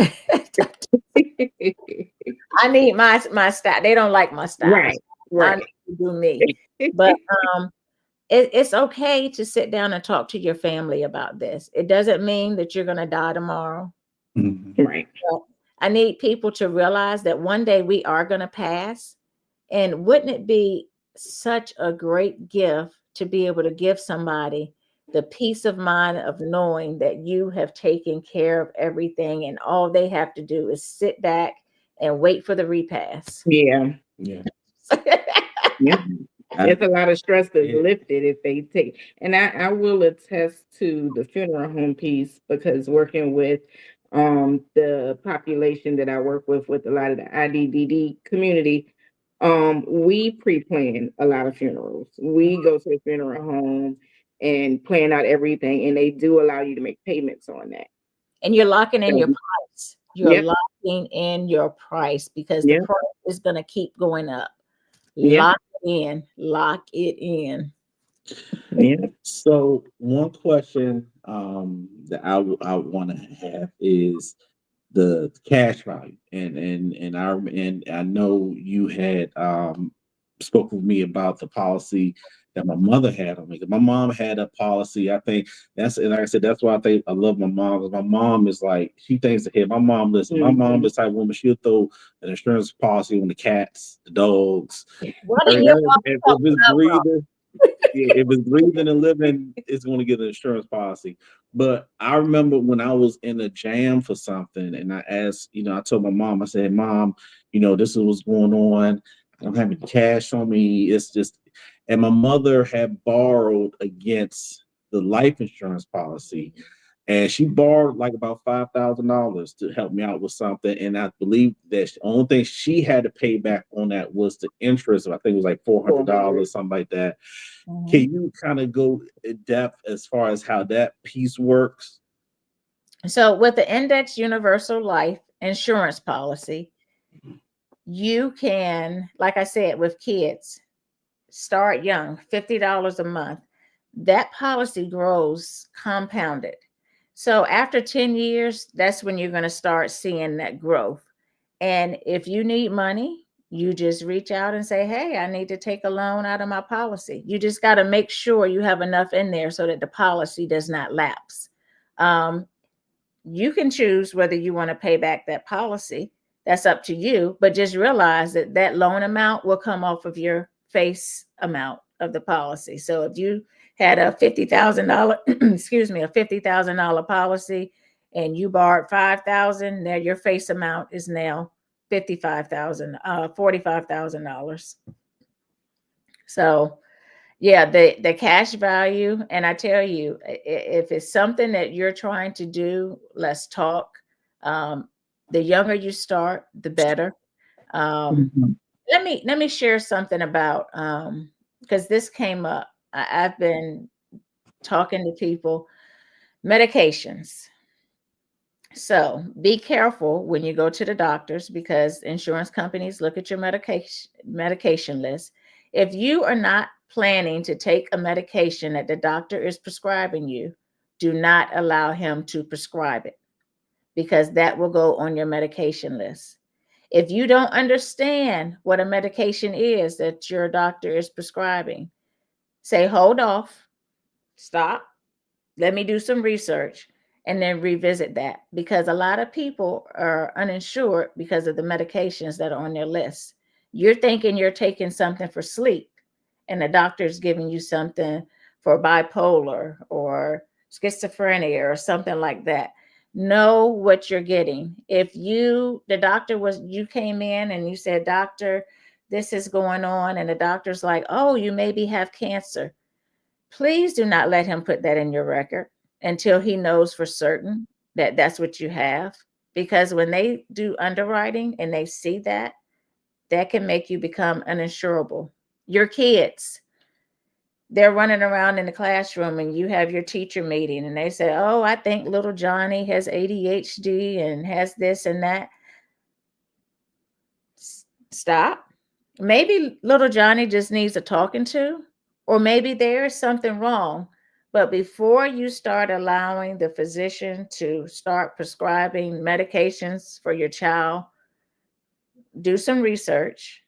I need my style. They don't like my style. Right. I need to do me. But it's okay to sit down and talk to your family about this. It doesn't mean that you're going to die tomorrow. Right. I need people to realize that one day we are going to pass. And wouldn't it be such a great gift to be able to give somebody the peace of mind of knowing that you have taken care of everything and all they have to do is sit back and wait for the repass? Yeah. Yeah. Yeah. It's a lot of stress that's Yeah. lifted if they take. And I will attest to the funeral home piece, because working with the population that I work with a lot of the IDDD community, we pre-plan a lot of funerals. We go to the funeral home and plan out everything, and they do allow you to make payments on that. And you're locking in your price. You're Yep. locking in your price because Yep. the price is going to keep going up. Yep. Lock it in. Lock it in. Yeah. So one question that I want to have is the cash value, and I know you had spoke with me about the policy that my mother had on me. My mom had a policy. I think that's, and like I said, that's why I think I love my mom. 'Cause my mom is like, she thinks ahead. My mom, listen, my mom is the type of woman, she'll throw an insurance policy on the cats, the dogs. What are your mom If talking it's about? breathing, if it's breathing and living, it's going to get an insurance policy. But I remember when I was in a jam for something, and I asked, I told my mom, I said, Mom, this is what's going on. I don't have any cash on me. It's just, and my mother had borrowed against the life insurance policy. And she borrowed like about $5,000 to help me out with something. And I believe that the only thing she had to pay back on that was the interest. I think it was like $400, something like that. Mhm. Can you kind of go in depth as far as how that piece works? So with the Index Universal Life Insurance Policy, you can, like I said, with kids, start young, $50 a month. That policy grows compounded. So after 10 years, that's when you're going to start seeing that growth. And if you need money, you just reach out and say, hey, I need to take a loan out of my policy. You just got to make sure you have enough in there so that the policy does not lapse. You can choose whether you want to pay back that policy. That's up to you. But just realize that that loan amount will come off of your face amount of the policy. So if you had a $50,000, excuse me, a $50,000 policy and you borrowed $5,000, now your face amount is now $45,000. So yeah, the cash value, and I tell you, if it's something that you're trying to do, let's talk. The younger you start, the better. Let me share something about because this came up. I've been talking to people, medications. So be careful when you go to the doctors because insurance companies look at your medication list. If you are not planning to take a medication that the doctor is prescribing you, do not allow him to prescribe it because that will go on your medication list. If you don't understand what a medication is that your doctor is prescribing, say, hold off, stop, let me do some research, and then revisit that because a lot of people are uninsured because of the medications that are on their list. You're thinking you're taking something for sleep, and the doctor's giving you something for bipolar or schizophrenia or something like that. Know what you're getting. If you came in and you said, doctor, this is going on, and the doctor's like, oh, you maybe have cancer. Please do not let him put that in your record until he knows for certain that that's what you have. Because when they do underwriting and they see that, that can make you become uninsurable. Your kids, they're running around in the classroom and you have your teacher meeting and they say, oh, I think little Johnny has ADHD and has this and that. Stop. Maybe little Johnny just needs a talking to, or maybe there is something wrong. But before you start allowing the physician to start prescribing medications for your child, do some research,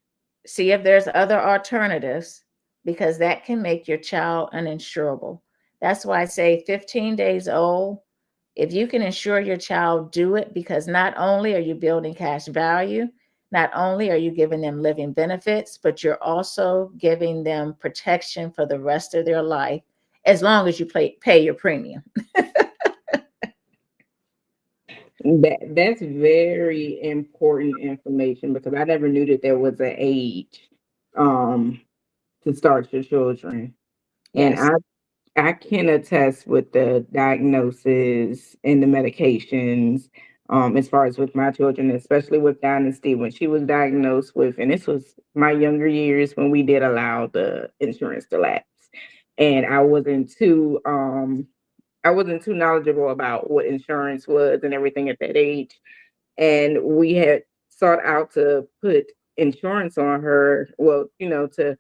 see if there's other alternatives, because that can make your child uninsurable. That's why I say 15 days old. If you can insure your child, do it, because not only are you building cash value, not only are you giving them living benefits, but you're also giving them protection for the rest of their life, as long as you pay your premium. That's very important information, because I never knew that there was an age to start your children. And Yes. I can attest with the diagnosis and the medications, as far as with my children, especially with Dynasty, when she was diagnosed with, and this was my younger years when we did allow the insurance to lapse. And I wasn't too knowledgeable about what insurance was and everything at that age. And we had sought out to put insurance on her. Well, to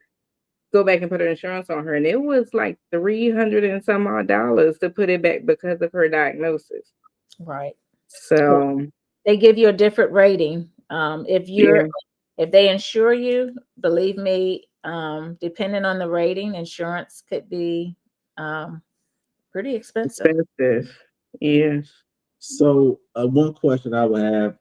go back and put her insurance on her. And it was like 300 and some odd dollars to put it back because of her diagnosis. Right. So They give you a different rating. If yeah, they insure you, believe me, depending on the rating, insurance could be pretty expensive. expensive. Yes. So one question I would have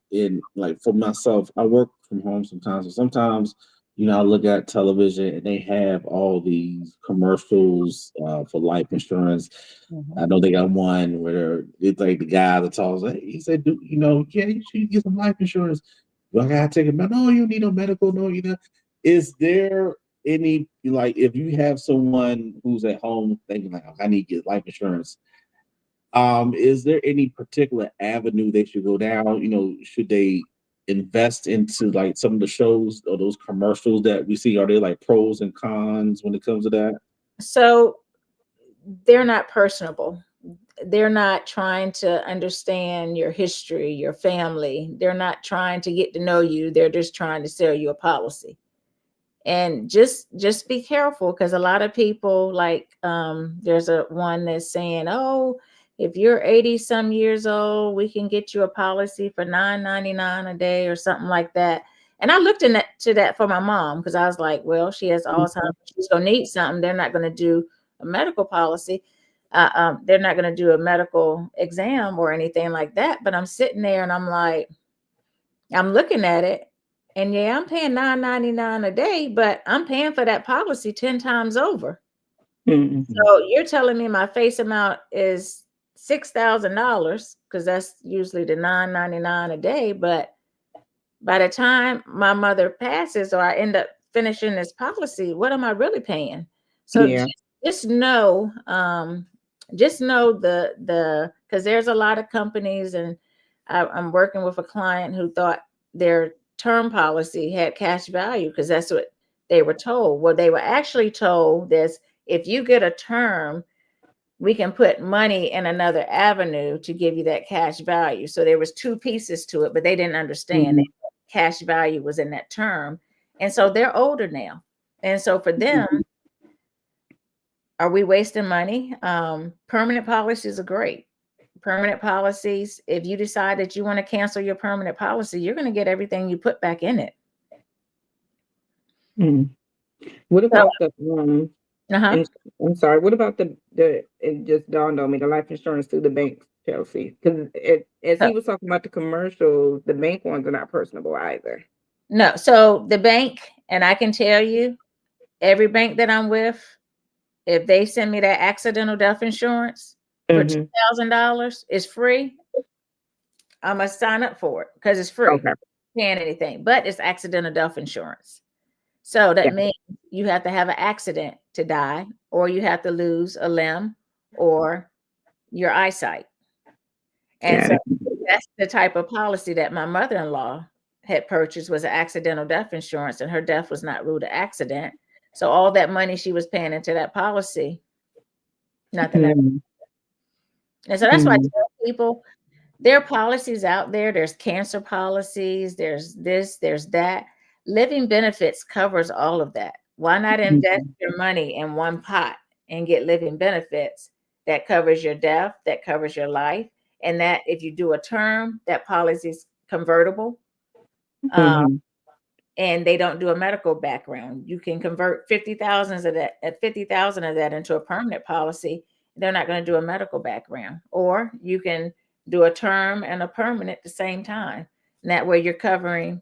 for myself, I work from home sometimes, and sometimes, I look at television and they have all these commercials for life insurance. Mhm. I know they got one where it's like the guy that talks, he said, yeah, you should get some life insurance. Do I gotta take it? No, you need no medical. No, is there any, if you have someone who's at home thinking like, I need to get life insurance, is there any particular avenue they should go down? Should they invest into like some of the shows or those commercials that we see? Are there like pros and cons when it comes to that? So they're not personable. They're not trying to understand your history, your family. They're not trying to get to know you. They're just trying to sell you a policy. And just be careful, because a lot of people, like there's a one that's saying, oh, if you're 80 some years old, we can get you a policy for $9.99 a day or something like that. And I looked into that for my mom, because I was like, well, she has Alzheimer's, she's gonna need something. They're not gonna do a medical policy. They're not gonna do a medical exam or anything like that. But I'm sitting there and I'm like, I'm looking at it, and yeah, I'm paying $9.99 a day, but I'm paying for that policy 10 times over. Mhm. So you're telling me my face amount is $6,000, because that's usually the $9.99 a day. But by the time my mother passes, or I end up finishing this policy, what am I really paying? So Yeah. just know, the because there's a lot of companies, and I'm working with a client who thought their term policy had cash value, because that's what they were told. Well, they were actually told this: if you get a term, we can put money in another avenue to give you that cash value. So there was two pieces to it, but they didn't understand that cash value was in that term. And so they're older now. And so for them, are we wasting money? Permanent policies are great. Permanent policies, if you decide that you want to cancel your permanent policy, you're going to get everything you put back in it. Mhm. What about the Uh-huh. I'm sorry, what about it just dawned on me, the life insurance through the bank, Chelsea? Because as he was talking about the commercials, the bank ones are not personable either. No. So the bank, and I can tell you, every bank that I'm with, if they send me that accidental death insurance for $2,000, it's free, I must sign up for it, because it's free. Okay. Paying anything, but it's accidental death insurance. So that means you have to have an accident to die, or you have to lose a limb or your eyesight. And so that's the type of policy that my mother-in-law had purchased, was an accidental death insurance, and her death was not ruled an accident. So all that money she was paying into that policy, nothing ever. And so that's why I tell people, there are policies out there. There's cancer policies, there's this, there's that. Living benefits covers all of that. Why not invest your money in one pot and get living benefits that covers your death, that covers your life, and that if you do a term, that policy is convertible. and they don't do a medical background. You can convert 50,000 of that at 50,000 of that into a permanent policy. They're not going to do a medical background, or you can do a term and a permanent at the same time. And that way you're covering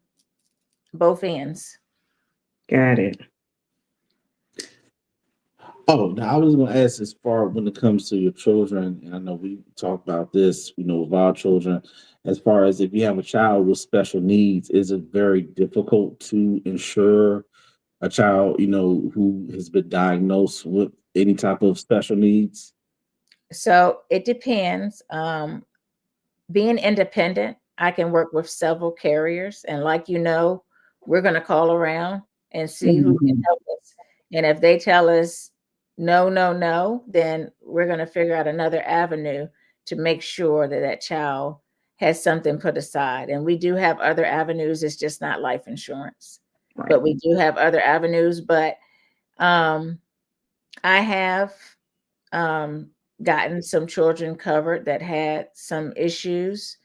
both ends. Got it. Oh, now I was going to ask, as far when it comes to your children, and I know we talk about this, with our children, as far as if you have a child with special needs, is it very difficult to insure a child, who has been diagnosed with any type of special needs? So it depends. Being independent, I can work with several carriers, and we're going to call around and see who can help us. And if they tell us no, then we're going to figure out another avenue to make sure that that child has something put aside. And we do have other avenues. It's just not life insurance, Right. but we do have other avenues. But I have gotten some children covered that had some issues.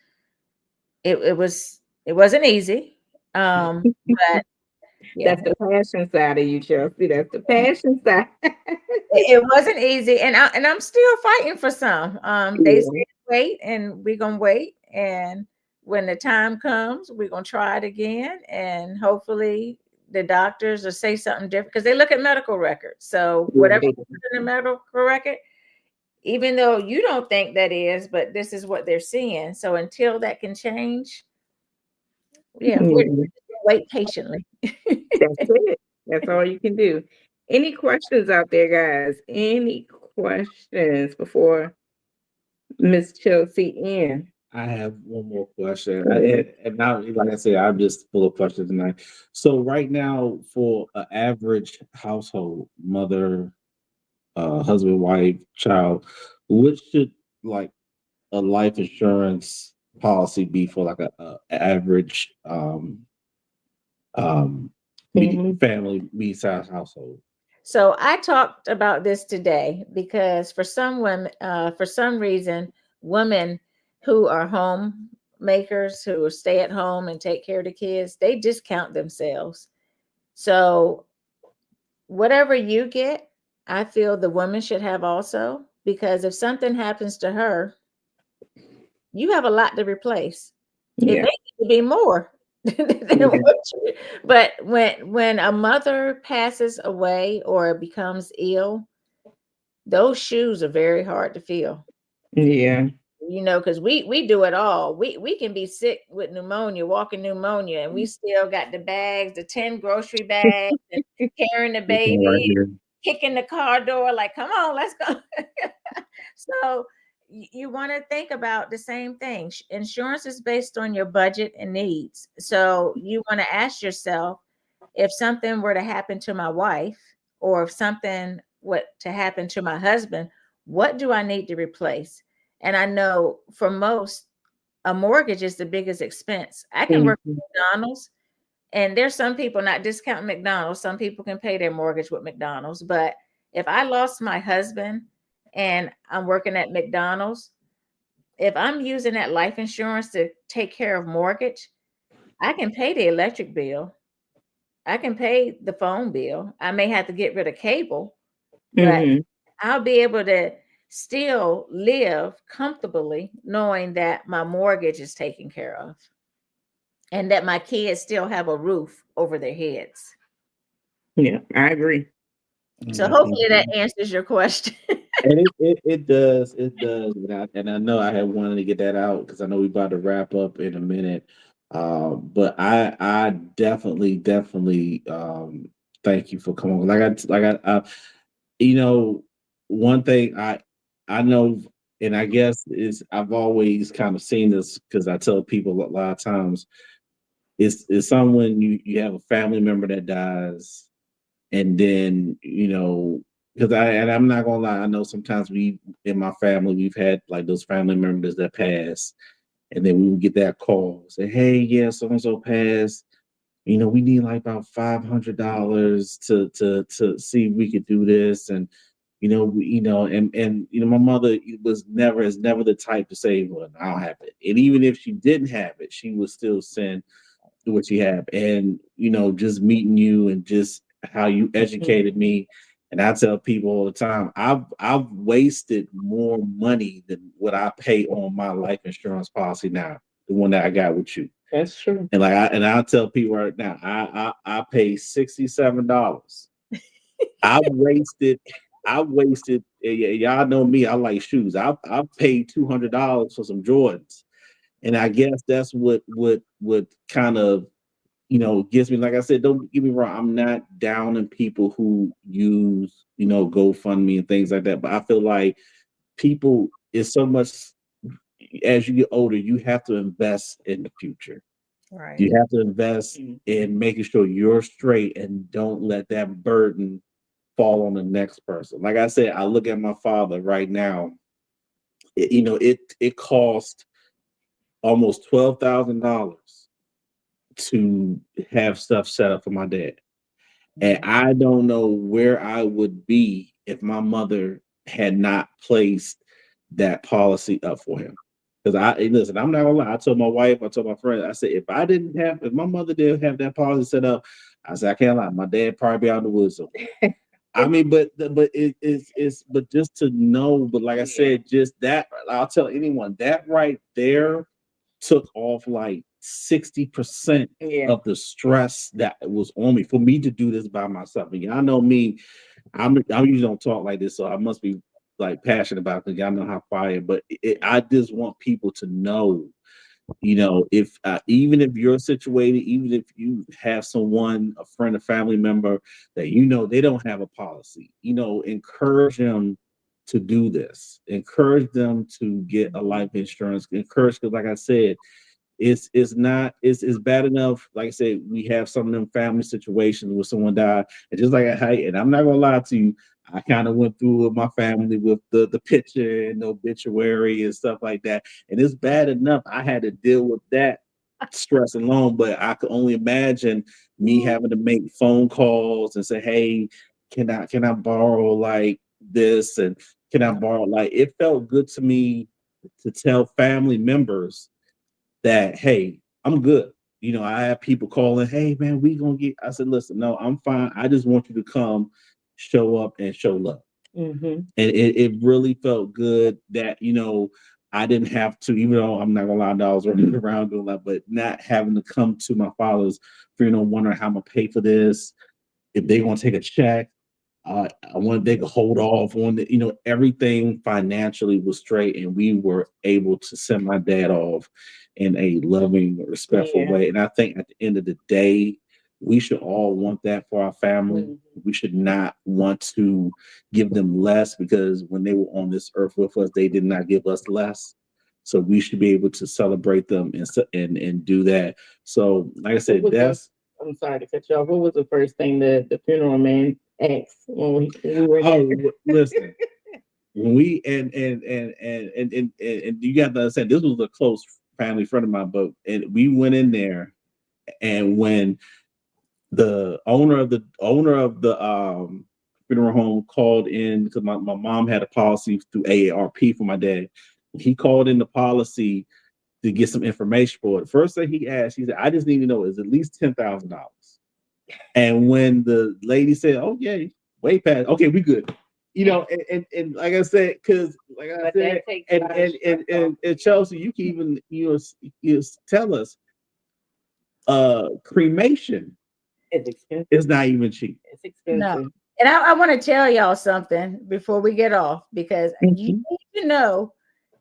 It wasn't easy, but yeah, That's the passion side of you, Chelsea. That's the passion side. it wasn't easy, and I'm still fighting for some. They said wait, and we're gonna wait, and when the time comes, we're gonna try it again, and hopefully the doctors will say something different, because they look at medical records. So whatever is in the medical record, even though you don't think that is, but this is what they're seeing. So until that can change, we're wait patiently. That's it. That's all you can do. Any questions out there, guys? Any questions before Miss Chelsea in? I have one more question. And now, like I said, I'm just full of questions tonight. So right now, for an average household, mother, husband, wife, child, what should like a life insurance policy be for like a average family size household? So I talked about this today because for some women, for some reason, women who are homemakers, who stay at home and take care of the kids, they discount themselves. So whatever you get, I feel the woman should have also, because if something happens to her, you have a lot to replace. It may need to be more. But when a mother passes away or becomes ill, those shoes are very hard to fill. Yeah. Because we do it all. We can be sick with pneumonia, walking pneumonia, and we still got the bags, the 10 grocery bags, and carrying the baby, kicking the car door, like, come on, let's go. So you want to think about the same thing. Insurance is based on your budget and needs. So you want to ask yourself, if something were to happen to my wife, or if something were to happen to my husband, what do I need to replace? And I know for most, a mortgage is the biggest expense. I can work at McDonald's, and there's some people, not discounting McDonald's, some people can pay their mortgage with McDonald's. But if I lost my husband and I'm working at McDonald's, if I'm using that life insurance to take care of mortgage, I can pay the electric bill. I can pay the phone bill. I may have to get rid of cable, but I'll be able to still live comfortably knowing that my mortgage is taken care of and that my kids still have a roof over their heads. Yeah, I agree. So hopefully that answers your question. And it does. And I know I had wanted to get that out because I know we're about to wrap up in a minute. But I definitely thank you for coming. One thing I know, and I guess is I've always kind of seen this because I tell people a lot of times, it's someone you have a family member that dies, and then because I'm not gonna lie, I know sometimes in my family we've had like those family members that pass, and then we would get that call, say, hey, yeah, so and so passed. We need like about $500 to see if we could do this, and my mother is never the type to say, well, I don't have it. And even if she didn't have it, she would still send what you have, and just meeting you and just how you educated me. And I tell people all the time, I've wasted more money than what I pay on my life insurance policy now, the one that I got with you. That's true. And I'll tell people right now, I pay $67. I wasted. Y'all know me. I like shoes. I paid $200 for some Jordans, and I guess that's what kind of gets me. Like I said, don't get me wrong. I'm not downing people who use GoFundMe and things like that, but I feel like people is so much. As you get older, you have to invest in the future. Right. You have to invest in making sure you're straight and don't let that burden fall on the next person. Like I said, I look at my father right now. It cost almost $12,000 to have stuff set up for my dad, and I don't know where I would be if my mother had not placed that policy up for him. Because listen, I'm not gonna lie. I told my wife, I told my friend, I said, if my mother didn't have that policy set up, I said, I can't lie, my dad probably be out in the woods. So. I mean, but just to know, but like I said, just that, I'll tell anyone that right there took off like 60% of the stress that was on me for me to do this by myself. And y'all know me, I usually don't talk like this, so I must be like passionate about it because y'all know how quiet. But I just want people to know, if even if you're situated, even if you have someone, a friend, a family member that they don't have a policy, encourage them to do this. Encourage them to get a life insurance. Because like I said, it's bad enough. Like I said, we have some of them family situations where someone died, and just like and I'm not gonna lie to you, I kind of went through with my family with the picture and the obituary and stuff like that, and it's bad enough I had to deal with that stress alone. But I could only imagine me having to make phone calls and say, "Hey, can I borrow like this?" And can I borrow like it felt good to me to tell family members that, hey, I'm good. I have people calling, hey man, we gonna get. I said, listen, no, I'm fine. I just want you to come, show up, and show love. And it really felt good that I didn't have to, even though I'm not gonna lie, I was running around doing that, but not having to come to my father's funeral, wondering how I'm gonna pay for this, if they're gonna take a check. I wanted they could hold off on the, everything financially was straight, and we were able to send my dad off in a loving, respectful way. And I think at the end of the day, we should all want that for our family. We should not want to give them less because when they were on this earth with us, they did not give us less. So we should be able to celebrate them and do that. So, like I said, I'm sorry to cut you off. What was the first thing that the funeral man asked when we were there? Oh, listen. When we and you got to understand, this was a close family friend of mine, but and we went in there, and when the owner of the funeral home called in, because my mom had a policy through AARP for my dad, he called in the policy to get some information for it. First thing he asked, he said, I just need to know, is at least $10,000. And when the lady said, oh yeah, way past, okay, we good. And like I said, because like I said, and Chelsea, you can even tell us, cremation It's expensive. is not even cheap. It's expensive. No. And I want to tell y'all something before we get off, because you need to know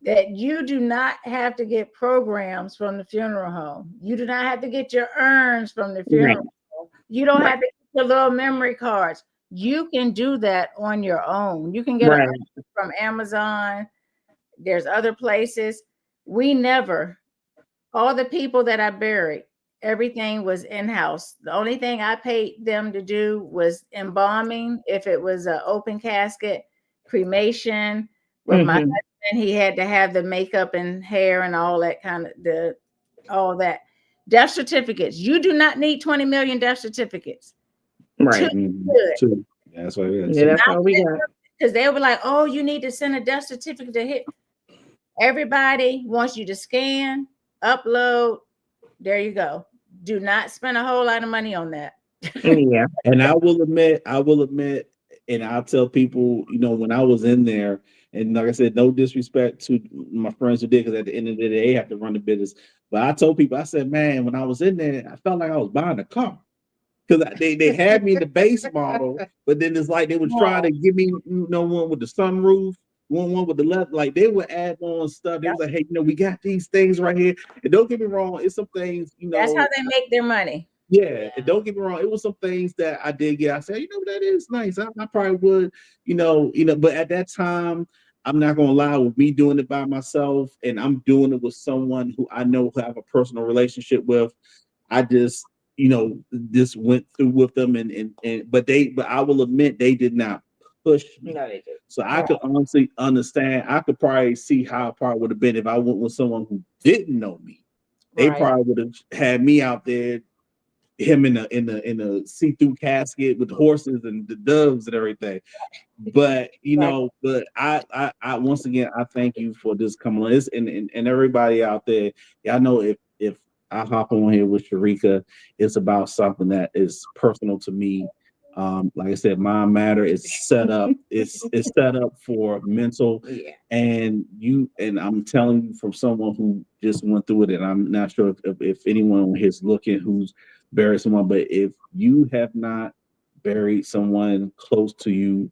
that you do not have to get programs from the funeral home. You do not have to get your urns from the funeral home. You don't have to get your little memory cards. You can do that on your own. You can get it from Amazon. There's other places. All the people that I buried, everything was in-house. The only thing I paid them to do was embalming. If it was an open casket, cremation. With my husband, he had to have the makeup and hair and all that all that. Death certificates. You do not need 20 million death certificates. Right. That's what it is. Yeah, that's what we got. Because they were like, oh, you need to send a death certificate to hit. Everybody wants you to scan, upload. There you go. do not spend a whole lot of money on that. Yeah. And I will admit, and I'll tell people, when I was in there, and like I said, no disrespect to my friends who did, because at the end of the day, they have to run the business. But I told people, I said, man, when I was in there, I felt like I was buying a car. Because they had me in the base model, but then it's like they were trying to give me, one with the sunroof, one with the left. Like they would add on stuff. They was like, hey, we got these things right here. And don't get me wrong, it's some things, That's how they make their money. Yeah, and don't get me wrong, it was some things that I did get. I said, that is nice. I probably would, but at that time, I'm not gonna lie, with me doing it by myself and I'm doing it with someone who I know who I have a personal relationship with. I just, just went through with them but I will admit they did not push me. No, they did. So I could honestly understand. I could probably see how it probably would have been if I went with someone who didn't know me. They probably would have had me out there, him in a see-through casket with horses and the doves and everything. But but I once again I thank you for this coming on. And everybody out there. I know if I hop on here with Sharika, it's about something that is personal to me. Like I said, Mind Matter is set up. It's set up for mental, and I'm telling you from someone who just went through it, and I'm not sure if anyone is looking who's buried someone, but if you have not buried someone close to you,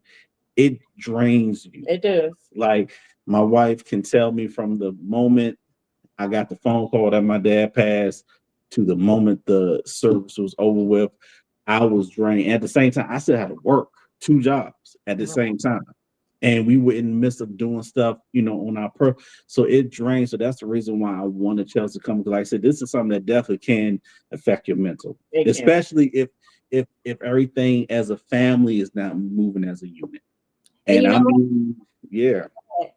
it drains you. It does. Like my wife can tell me from the moment I got the phone call that my dad passed to the moment the service was over with, I was drained. At the same time, I still had to work 2 jobs at the same time. And we were in the midst of doing stuff, on our so it drains. So that's the reason why I wanted Chelsea to come. Because like I said, this is something that definitely can affect your mental, especially if everything as a family is not moving as a unit. And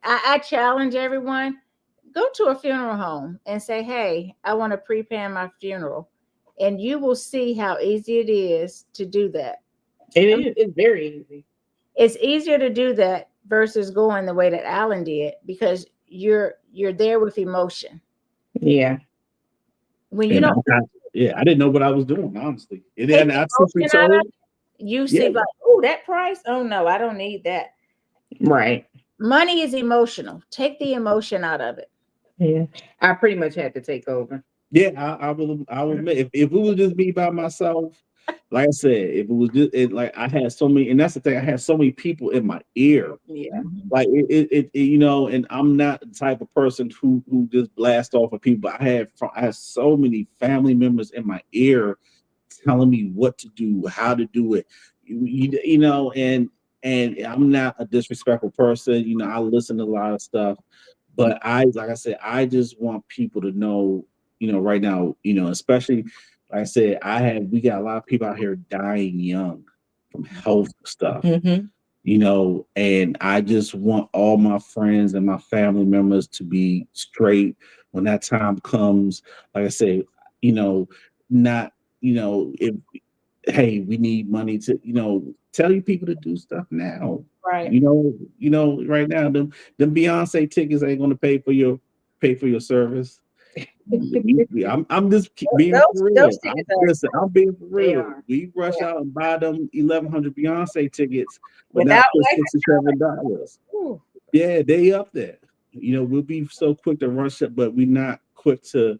I challenge everyone, go to a funeral home and say, hey, I want to preplan my funeral. And you will see how easy it is to do that. It's very easy. It's easier to do that versus going the way that Alan did, because you're there with emotion. Yeah. When you don't, I didn't know what I was doing, honestly. You see like, oh, that price? Oh no, I don't need that. Right. Money is emotional. Take the emotion out of it. Yeah. I pretty much had to take over. Yeah, I will admit, if it was just me by myself, like I said, if it was just like I had so many, and that's the thing, I had so many people in my ear. Yeah. Like and I'm not the type of person who just blast off of people. But I had so many family members in my ear telling me what to do, how to do it. And I'm not a disrespectful person. I listen to a lot of stuff, but like I said, I just want people to know, right now, especially like I said, we got a lot of people out here dying young from health stuff. Mm-hmm. And I just want all my friends and my family members to be straight when that time comes. Like I say, not, if, hey, we need money to, tell you people to do stuff now. Right. Right now, them Beyonce tickets ain't going to pay for your service. I'm just being for real. I'm being for real. We rush out and buy them 1,100 Beyonce tickets, but not for $67. Yeah, they up there. We'll be so quick to rush it, but we're not quick to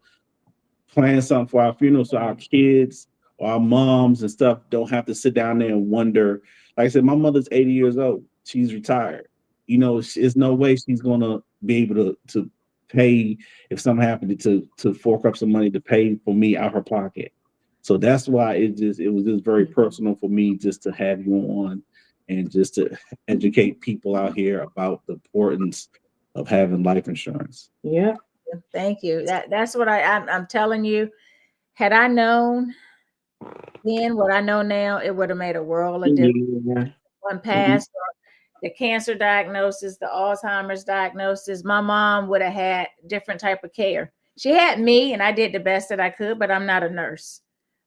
plan something for our funeral, so our kids or our moms and stuff don't have to sit down there and wonder. Like I said, my mother's 80 years old. She's retired. There's no way she's gonna be able to pay if something happened to fork up some money to pay for me out her pocket. So that's why it was just very personal for me just to have you on and just to educate people out here about the importance of having life insurance. Yeah. Thank you. That's what I'm telling you. Had I known then what I know now, it would have made a world of difference. Yeah. One passed the cancer diagnosis, the Alzheimer's diagnosis, my mom would have had different type of care. She had me and I did the best that I could, but I'm not a nurse.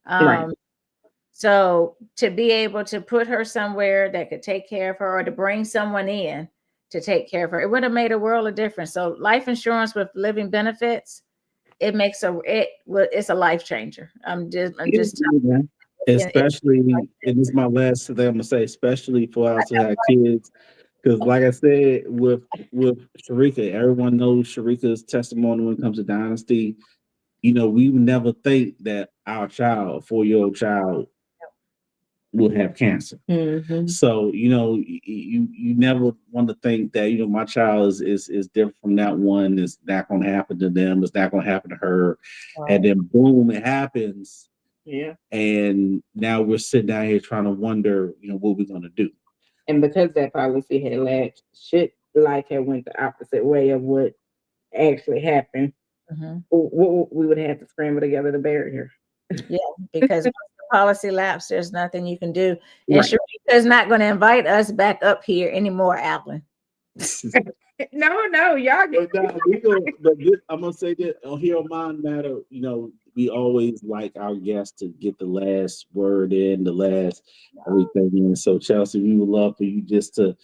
Right. So to be able to put her somewhere that could take care of her, or to bring someone in to take care of her, it would have made a world of difference. So life insurance with living benefits, it's a life changer. I'm just Yeah. Especially, and this is my last thing I'm gonna say, especially for us to have kids. Because like I said, with Sharika, everyone knows Sharika's testimony when it comes to Dynasty. You know, we would never think that our child, 4-year-old child, will have cancer. Mhm. So, you know, you never want to think that, you know, my child is different from that one. It's not gonna happen to them, it's not gonna happen to her. And then boom, it happens. Yeah. And now we're sitting down here trying to wonder, you know, what we're gonna do. And because that policy had lapsed, shit like had went the opposite way of what actually happened. We would have to scramble together to bury her. Yeah, because once the policy lapse, there's nothing you can do. And Right. Sharika is not going to invite us back up here anymore, Alan. No, y'all get But I'm gonna say that here on Mind Matter, you know, we always like our guests to get the last word in, the last everything in. So Chelsea, we would love for you just to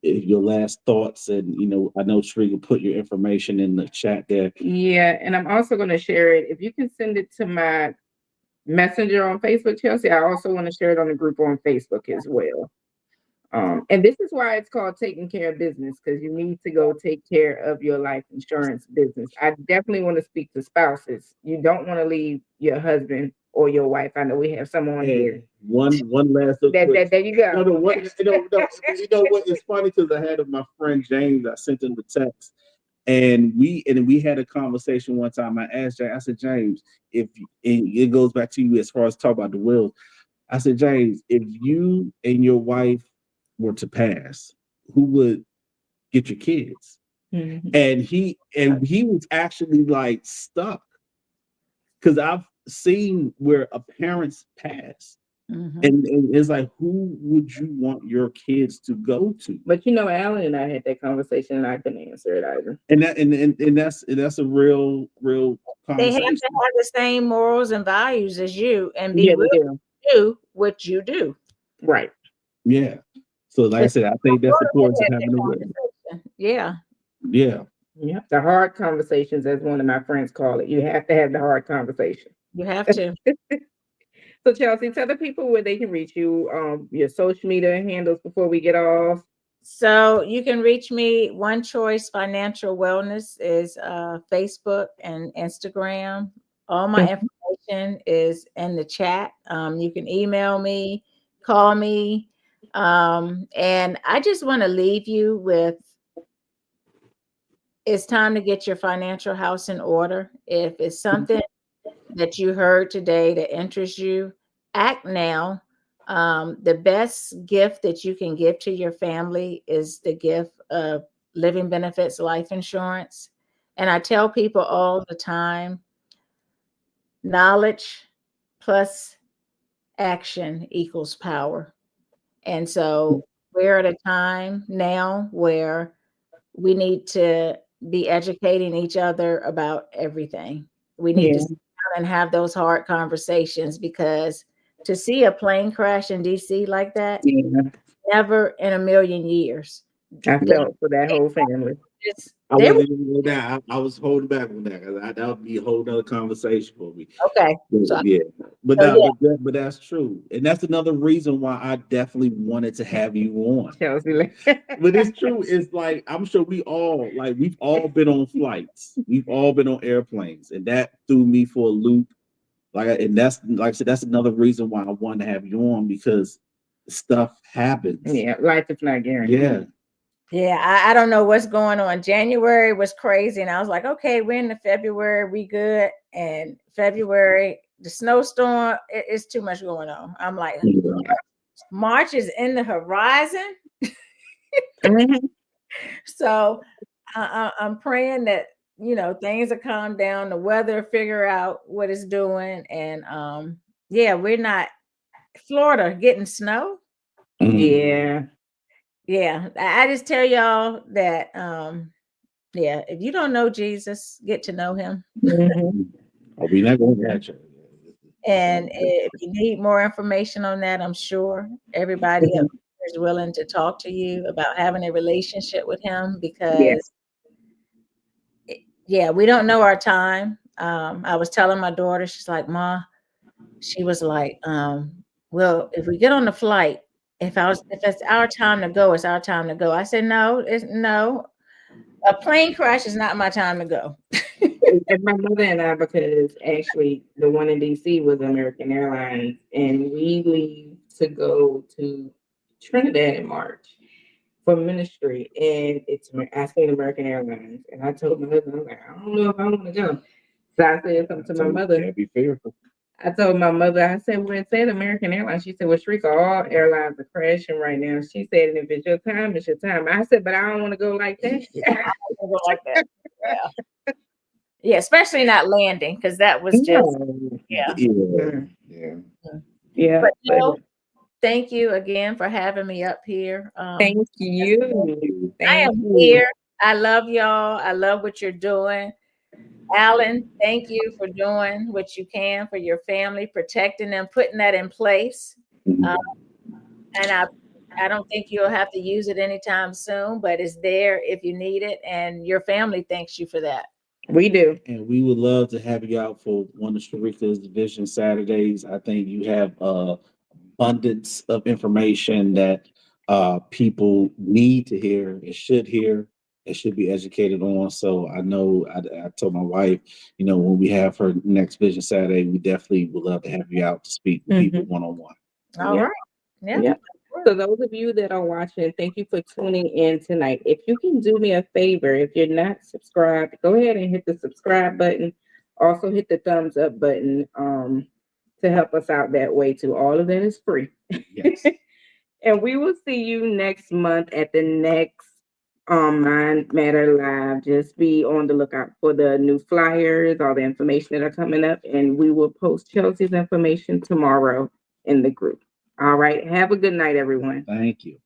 your last thoughts, and you know, I know Sharika put your information in the chat there. Yeah, and I'm also going to share it. If you can send it to my messenger on Facebook, Chelsea, I also want to share it on the group on Facebook as well. And this is why it's called taking care of business, because you need to go take care of your life insurance business. I definitely want to speak to spouses. You don't want to leave your husband or your wife. I know we have someone here. One last There you go. No, what, you know what? It's funny because I had my friend James. I sent him the text, and we had a conversation one time. I asked James. I said, James, and it goes back to you as far as talk about the wills. I said, James, if you and your wife were to pass, who would get your kids? Mhm. And he was actually like stuck, because I've seen where a parent's pass. And it's like, who would you want your kids to go to? But you know, Alan and I had that conversation, and I couldn't answer it either. And that's a real They have conversation. to have the same morals and values as you and be Yeah, they willing do. to do what you do. Right. Yeah. So like I said, I think that's the importance of Have having that a will. conversation. Yeah. Yeah. Yeah. The hard conversations, as one of my friends call it. You have to have the hard conversation. You have to. So Chelsea, tell the people where they can reach you, your social media handles before we get off. So you can reach me. One Choice Financial Wellness is Facebook and Instagram. All my information is in the chat. You can email me, call me. And I just want to leave you with, it's time to get your financial house in order. If it's something that you heard today that interests you, act now. The best gift that you can give to your family is the gift of living benefits life insurance. And I tell people all the time, knowledge plus action equals power. And so we're at a time now where we need to be educating each other about everything. We need to sit down and have those hard conversations, because to see a plane crash in DC like that, never in a million years. I felt for that whole family. I wasn't even with that. I was holding back on that, because that would be a whole nother conversation for me. Okay. So, yeah. But that's true. And that's another reason why I definitely wanted to have you on. Chelsea. But it's true. It's like, I'm sure we've all been on flights. We've all been on airplanes. And that threw me for a loop. And that's, like I said, that's another reason why I wanted to have you on, because stuff happens. Yeah, life is not guaranteed. Yeah. Yeah, I don't know what's going on. January was crazy, and I was like, okay, we're into February, we good. And February, the snowstorm, it's too much going on. I'm like, March is in the horizon. So I'm praying that, you know, things will calm down, the weather figure out what it's doing. And we're not Florida getting snow. Yeah. Yeah, I just tell y'all that, if you don't know Jesus, get to know him. We're not going to catch you. And if you need more information on that, I'm sure everybody is willing to talk to you about having a relationship with him, because we don't know our time. I was telling my daughter, she's like, Ma, she was like, well, if we get on the flight, if it's our time to go, it's our time to go. I said, no, a plane crash is not my time to go. And my mother and I, because actually the one in DC was American Airlines, and we leave to go to Trinidad in March for ministry, and I stayed American Airlines, and I told my husband, I was like, I don't know if I want to go. So I said something to my mother. Can't be fearful. I told my mother, I said, we're saying American Airlines. She said, well, Shrika, all airlines are crashing right now. She said, and if it's your time, it's your time. I said, but I don't want to go like that. Go like that. Yeah. Yeah, especially not landing, because that was just yeah. Yeah. But you know, thank you again for having me up here. Thank you. I am here. I love y'all. I love what you're doing. Alan, thank you for doing what you can for your family, protecting them, putting that in place. And I don't think you'll have to use it anytime soon, but it's there if you need it. And your family thanks you for that. We do. And we would love to have you out for one of Sharika's Vision Saturdays. I think you have abundance of information that people need to hear and should hear and should be educated on. So I know I told my wife, you know, when we have her next Vision Saturday, we definitely would love to have you out to speak with people one-on-one. All right. Yeah. So those of you that are watching, thank you for tuning in tonight. If you can do me a favor, if you're not subscribed, go ahead and hit the subscribe button. Also hit the thumbs up button to help us out that way too. All of that is free. Yes. And we will see you next month at the next Mind Matter Live. Just be on the lookout for the new flyers, all the information that are coming up, and we will post Chelsea's information tomorrow in the group. All right. Have a good night, everyone. Thank you.